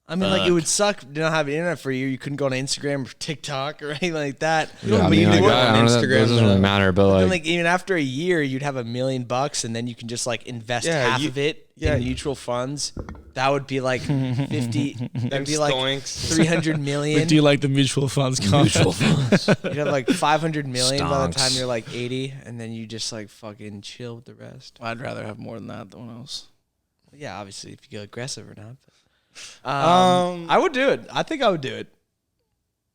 I mean, like, it would suck to not have internet for you. You couldn't go on Instagram or TikTok or anything like that. Yeah, I but mean, you like, do it I on don't know, that Instagram, doesn't really though. matter, but And like, like even after a year, you'd have $1 million, and then you can just like invest Yeah, half you- of it yeah. in mutual funds. That would be like 50. That'd be like Stoinks. 300 million. Do you like the mutual funds concept? You'd have like 500 million by the Stonks. time you're like 80, and then you just like fucking chill with the rest. I'd rather have more than that than what else. Yeah, obviously if you go aggressive or not. I would do it. I think I would do it.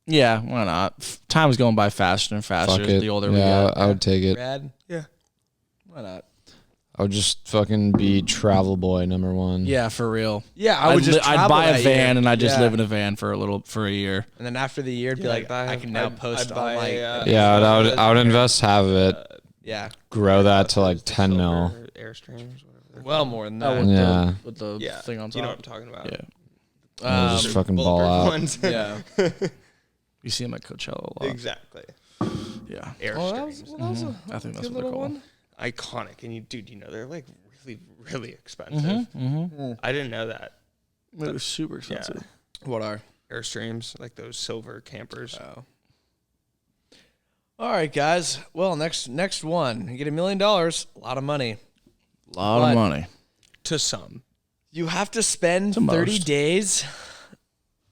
Yeah, why not? Time's going by faster and faster fuck it. the older we Yeah, get. I would take it. Brad, Yeah. why not? I would just fucking be travel boy number one. Yeah, for real. Yeah, I would just I'd travel buy a that van year. and I'd just Yeah. live in a van for a year. And then after the year, it'd be Yeah, like, I'd buy- I can now I'd- post I'd all buy my. a, Yeah, I would invest half of it, yeah. grow that to like 10 mil. Airstreams, whatever. Well, more than Oh, that. with Yeah. with the Yeah, thing on top. you know what I'm talking about. Yeah. Just fucking ball Bulletproof out. ones. Yeah. You see them at Coachella a lot. Exactly. Yeah. Airstreams. I think that's Good what they're little called. one. Iconic. And you know, they're like really, really expensive. I didn't know that. It was super expensive. What are? Airstreams, like those silver campers. Oh. All right, guys. Well, next one. You get $1 million. A lot of money. A lot But- of money. To some. You have to spend To 30 most. days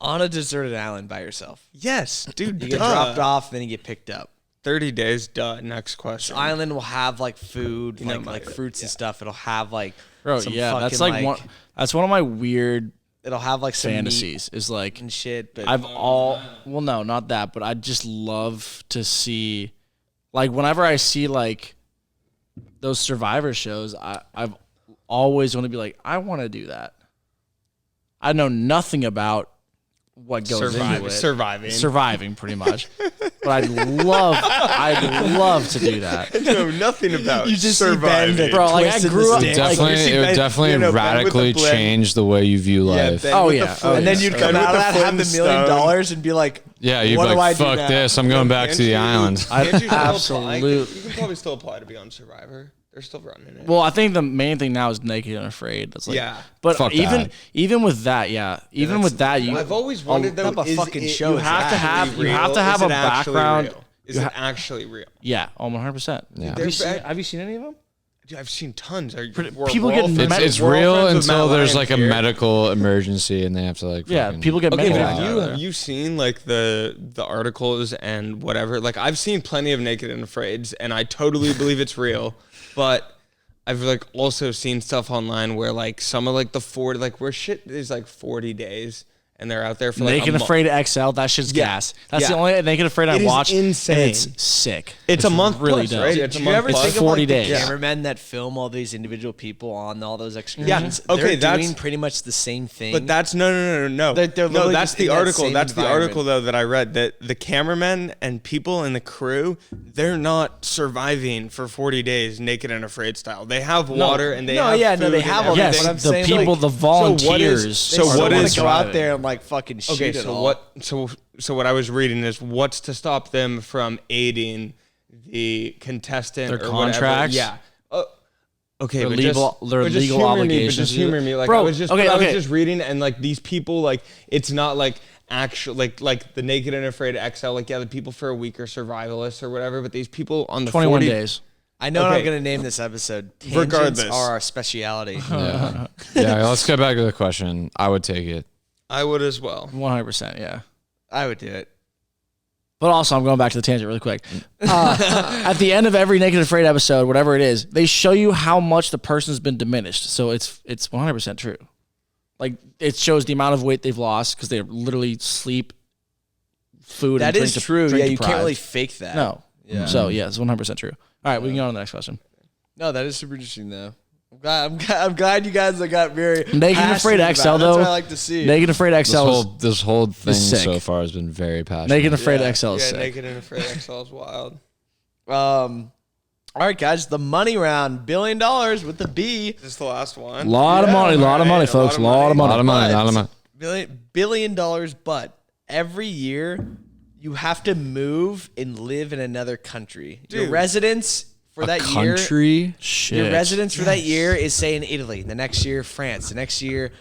on a deserted island by yourself. Yes, dude. You get dropped off, then you get picked up. 30 days. Duh. Next question. The island will have like food, know, like fruits and stuff. It'll have like Bro, some yeah, that's fucking, like one. That's one of my weird It'll have like some meat fantasies. Is like and shit. But well, no, not that, but I just love to see, like, whenever I see like those Survivor shows, I've always want to be like, I want to do that. I know nothing about what goes into it. Surviving, pretty much. But I'd love to do that. I know nothing about You just see surviving. Ben Bro, like I Twisted grew the up. stick. Definitely, it would Ben- definitely you know, Ben with the radically blend. change the way you view life. Ben Oh, with the yeah. flint. and then you'd Ben come with out of the that, have flint $1 million stone. and be like, Yeah, you'd what be do I like, do fuck now? this, I'm going back to the island. I Can't you still apply? absolutely. You can probably still apply to be on Survivor. They're still running it. Well, I think the main thing now is Naked and Afraid. That's like, Yeah. But Fuck even that. even with that, even with that, you I've always wondered though, type of is fucking it, show you is have that? to have You have to have a background. Is it actually real? yeah, 100%. Yeah. Have you seen any of them? Dude, I've seen tons. People get It's We're all real friends with until Matt there's Lyons like a here. medical emergency and they have to like Yeah, fucking- people get Okay, mad but at have you seen like the articles and whatever? Like I've seen plenty of Naked and Afraids, and I totally believe it's real. But I've like also seen stuff online where like some of like the 40 like where shit is like 40 days and they're out there for like Naked and Afraid XL. That shit's Yeah. gas. That's Yeah. the only Naked and Afraid I It is watched. insane. And it's sick. It's a month really plus, dope. right? Did It's a Do month you ever plus. think of 40 like days. the cameramen that film all these individual people on all those excursions? Yeah, okay, they're that's- doing pretty much the same thing. But that's no. They're No, literally that's just the in that article. same That's the environment. article though that I read that the cameramen and people in the crew, they're not surviving for 40 days naked and afraid style. They have water and they have food they and have all everything. Yes, What I'm the saying, people, like, the volunteers. so they what still wanna is go out driving? there and like fucking shoot Okay, it so all. what? So what I was reading is what's to stop them from aiding the contestant Their or whatever. contracts? Yeah. Okay, Their but legal- just, their but just legal humor me, but obligations. just humor me. Like Bro, I was just, okay, I was okay. just reading, and like these people, like it's not like actual, like the Naked and Afraid XL. Like yeah, the people for a week are survivalists or whatever, but these people on the 21 40 days. I know what Okay. I'm gonna name this episode. Tangents Regardless. are our speciality. Yeah. Yeah, let's get back to the question. I would take it. I would as well. 100%, yeah. I would do it. But also, I'm going back to the tangent really quick. At the end of every Naked and Afraid episode, whatever it is, they show you how much the person's been diminished. So it's 100% true. Like, it shows the amount of weight they've lost because they literally sleep, food, That and drink is true. drink Yeah, you can't deprived. really fake that. No. Yeah. So, yeah, it's 100% true. All right, we can go on to the next question. No, that is super interesting though. I'm glad you guys got very Naked and Afraid passionate about it. XL, That's though. what I like to see. Naked and Afraid XL This whole thing sick. so far has been very passionate. Naked and Afraid Yeah. XL is Yeah, sick. Naked and Afraid XL is wild. All right, guys, the money round, $1 billion with the B. Is this the last one? Lot of money, Alright, folks. a Lot of money. lot of money, lot of money. $1 billion, but every year you have to move and live in another country. Your Dude. residence for that year. Country? Shit. Your residence for that year is, say, in Italy. The next year, France. The next year,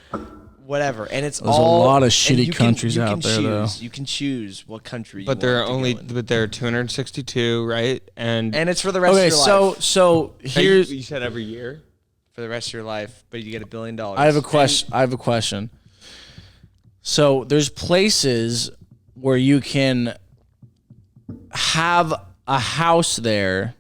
whatever. And it's There's a all lot of and shitty you can- countries you out can there, though. choose. You can choose what country. You But there are want to go in. but there are 262, right? And and it's for the rest Okay, of your life. so here's you said every year. For the rest of your life, but you get $1 billion. I have a question. So there's places where you can have a house there,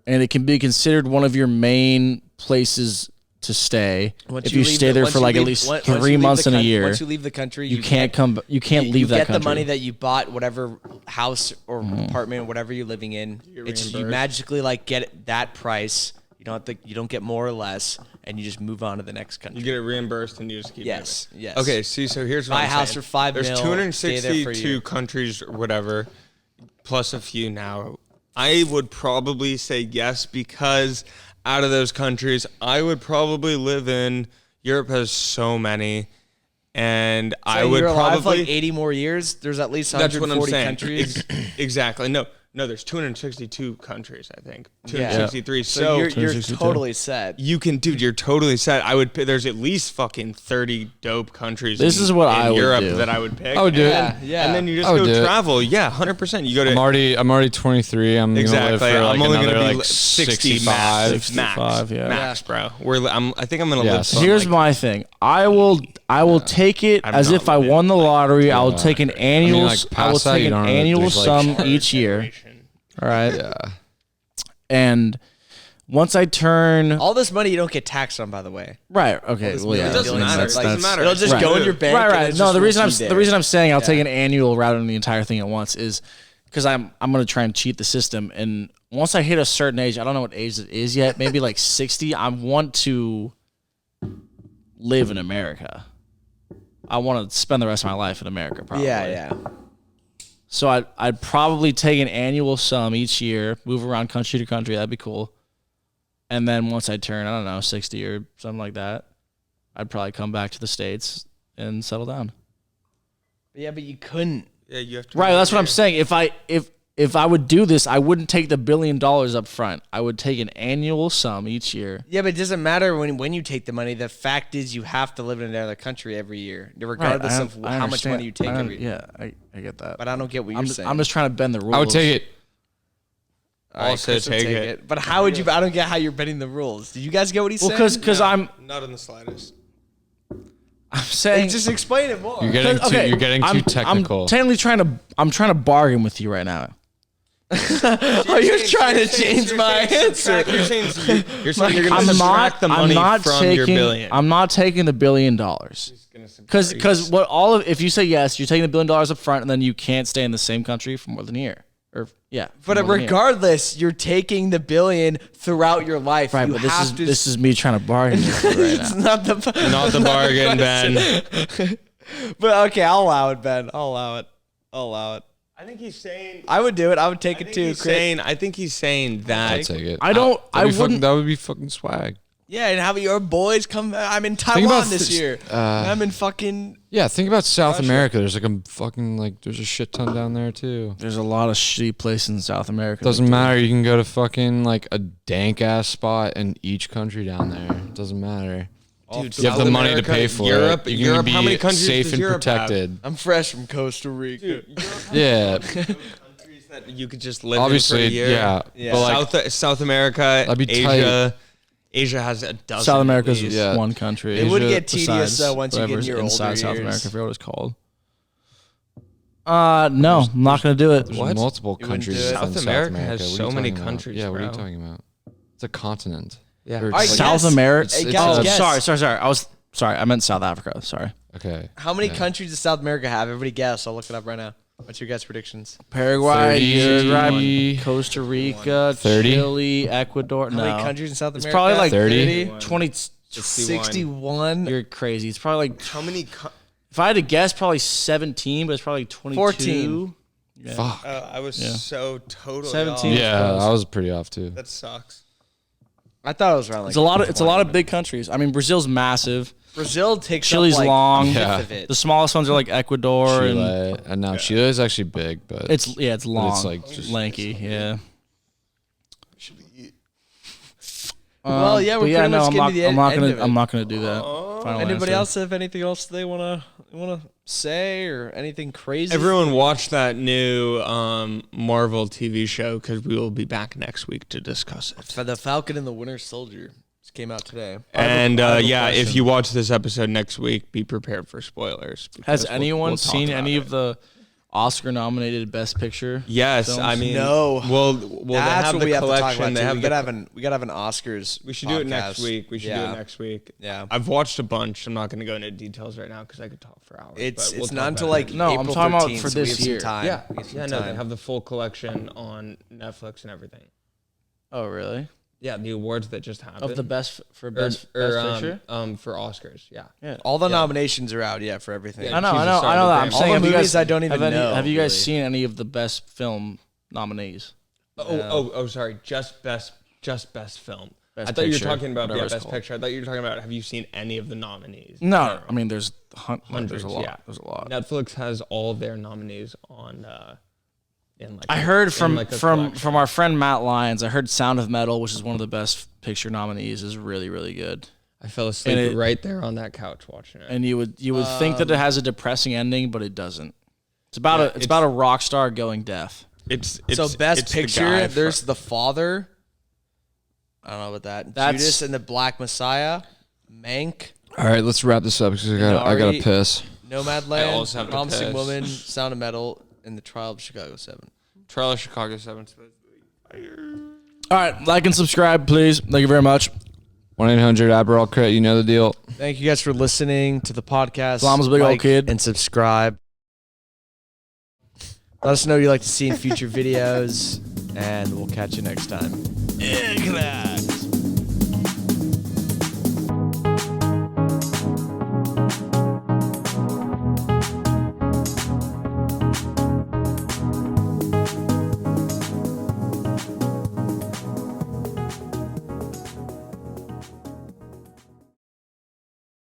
and it can be considered one of your main places to stay. If you stay there for like at least 3 months in a year, Once you leave the country, you can't come. You can't leave you that get country. the money that you bought, whatever house or apartment, whatever you're living in. It's you reimbursed. magically like get that price. You don't have to, you don't get more or less, and you just move on to the next country. You get it reimbursed and you just keep Yes, moving. yes. Okay, see, so here's what Buy a I'm house saying. for $5 There's mil, stay there for a 262 year. countries or whatever, plus a few now. I would probably say yes because out of those countries, I would probably live in. Europe has so many, and I would you're alive probably like 80 more years. There's at least That's what I'm 140 saying. countries. Exactly. No, there's 262 countries, I think. 263. Yeah. So you're totally set. you can, dude, you're totally set. There's at least fucking 30 dope countries This is what I would Europe do. that I would pick. I would do it. Yeah. And then you just I would go do it. travel. Yeah, 100%. You go to I'm already 23. I'm exactly. gonna live for like I'm only another gonna be like 60 65. 65, yeah. max, bro. I think I'm gonna Yeah, live. so some, Here's like, my thing. I will take it I'm as not if I living won the lottery. I will take an annual. like, I will past that, take you an don't know, annual there's, like, sum each year. All right. Yeah. And once I turn All this money you don't get taxed on, by the way. right, okay, well, yeah, It doesn't matter. It doesn't matter. It'll just Right. go in your bank. Right, and right. it's No, just the reason won't be the reason there. I'm saying I'll take an annual route on the entire thing at once is because I'm gonna try and cheat the system. And once I hit a certain age, I don't know what age it is yet, maybe like 60. I want to live in America. I want to spend the rest of my life in America, probably. Yeah. So I'd probably take an annual sum each year, move around country to country. That'd be cool. And then once I turn, I don't know, 60 or something like that, I'd probably come back to the States and settle down. Yeah, but you couldn't. Yeah, you have to. Right, that's what I'm saying. If I would do this, I wouldn't take the $1 billion up front. I would take an annual sum each year. Yeah, but it doesn't matter when you take the money. The fact is you have to live in another country every year, regardless Right, of I how much understand. money you take every year. Yeah, I get that. But I don't get what I'm you're just, saying. I'm just trying to bend the rules. I would take it. All right, Also Chris will take it. But how would you? I don't get how you're bending the rules. Do you guys get what he's Well, saying? because I'm Not in the slightest. saying just explain it more. You're getting too technical. I'm trying to bargain with you right now. Oh, you're trying to change my answer. You're saying you're going to I'm subtract the money from taking, your billion. I'm not taking the $1 billion. Because if you say yes, you're taking the $1 billion up front, and then you can't stay in the same country for more than a year. But regardless, you're taking the $1 billion throughout your life. Right, You but have to this is me trying to bargain with you right It's now. not the Not the bargain, Ben. But okay, I'll allow it, Ben. I'll allow it. I think he's saying. I would do it. I would take it too. Chris. I think he's saying I'd that. take it. I don't. I wouldn't. That would be fucking swag. Yeah, and have your boys come. I'm in about Taiwan this this- year. I'm in fucking. Yeah, think about South America. There's like a fucking there's a shit ton down there too. There's a lot of shitty places in South America. Doesn't matter. You can go to fucking like a dank ass spot in each country down there. It doesn't matter. Dude, You have the South money to America, pay for Europe, it. You can Europe, be how many countries safe does and Europe have? protected. I'm fresh from Costa Rica. Yeah, Countries that you could just live obviously, in for a year. yeah. Yeah. But like, South America, That'd be Asia. Asia has a dozen. South America's at least. Yeah. one country. It would Asia, get tedious once you get in your older inside South years. America. I forget what it's called. No, I'm not gonna do it. there's What? multiple You wouldn't countries. do it? within South America has What are you so many talking about? countries, Yeah, what are you bro. talking about? It's a continent. Yeah. Or All right, it's South guess. America. Hey, It's- guys, Oh, guess. sorry. I meant South Africa. Sorry. okay. How many Yeah. countries does South America have? Everybody guess. I'll look it up right now. What's your guess predictions? Paraguay, 30, Uruguay, Costa Rica, 30? Chile, Ecuador. How no, many countries in South it's America? probably like 30? 20. 61. You're crazy. It's probably like, How many? if I had to guess, probably 17, but it's probably 22. 14. Yeah. Fuck. I was Yeah. so totally 17. off. Yeah, I was pretty off too. That sucks. I thought it was around like It's a lot of big countries. I mean, Brazil's massive. Brazil takes Chile's up like long. a fifth Yeah. of it. The smallest ones are like Ecuador, and Chile, and now Chile is actually big, but it's long, it's like just lanky. Yeah. Well, yeah, we're but yeah, pretty no, much I'm getting not, to the I'm not end gonna, of it. I'm not gonna do that. Final Anybody answer. else have anything else they wanna say or anything crazy? Everyone watch that new Marvel TV show because we will be back next week to discuss it. For the Falcon and the Winter Soldier. This came out today. And I have a yeah, if question. you watch this episode next week, be prepared for spoilers. Has because anyone we'll talk seen about any it. of the Oscar-nominated Best Picture? Yes, films? I mean, No. Well, they That's have what the we have to talk collection. about. They Too. have We gotta have an Oscars. We should do it next podcast. week. We should do Yeah. it next week. Yeah. I've watched a bunch. I'm not going to go into details right now because I could talk for hours. It's but we'll it's talk not about until it like next No, I'm April talking about 13th, for so we this have some year. time. week. We have some Yeah, no, they time. have the full collection on Netflix and everything. Oh, really? Yeah, the awards that just happened Of the best for Or- best picture? for Oscars. Yeah. Yeah. All the Yeah. nominations are out, for everything. Yeah. I know Jesus, that. sorry, I'm the saying, All have the you movies guys, I don't even know. Have you guys really. seen any of the best film nominees? Oh, sorry. Just best film. I thought you were talking about whatever it's Best called. Picture. I thought you were talking about, have you seen any of the nominees? No, I mean there's Hundreds, a lot. yeah. There's a lot. Netflix has all their nominees on. I heard from like a from our friend Matt Lyons. I heard Sound of Metal, which is one of the best picture nominees, is really really good. I fell asleep And right there on that couch watching it. And you would think that it has a depressing ending, but it doesn't. It's about a rock star going deaf. It's so best it's the picture. guy There's The Father. I don't know about that. That's- Judas and the Black Messiah. Mank. All right, let's wrap this up because I got to Minari. piss. Nomadland. I also have to Promising piss. Woman. Sound of Metal. And The Trial of Chicago 7. Trial of Chicago 7. All right, like and subscribe, please. Thank you very much. 1-800 Adderall Crit. You know the deal. Thank you guys for listening to the podcast. Llama's a big old Like kid. and subscribe. Let us know what you'd like to see in future videos, and we'll catch you next time. Class.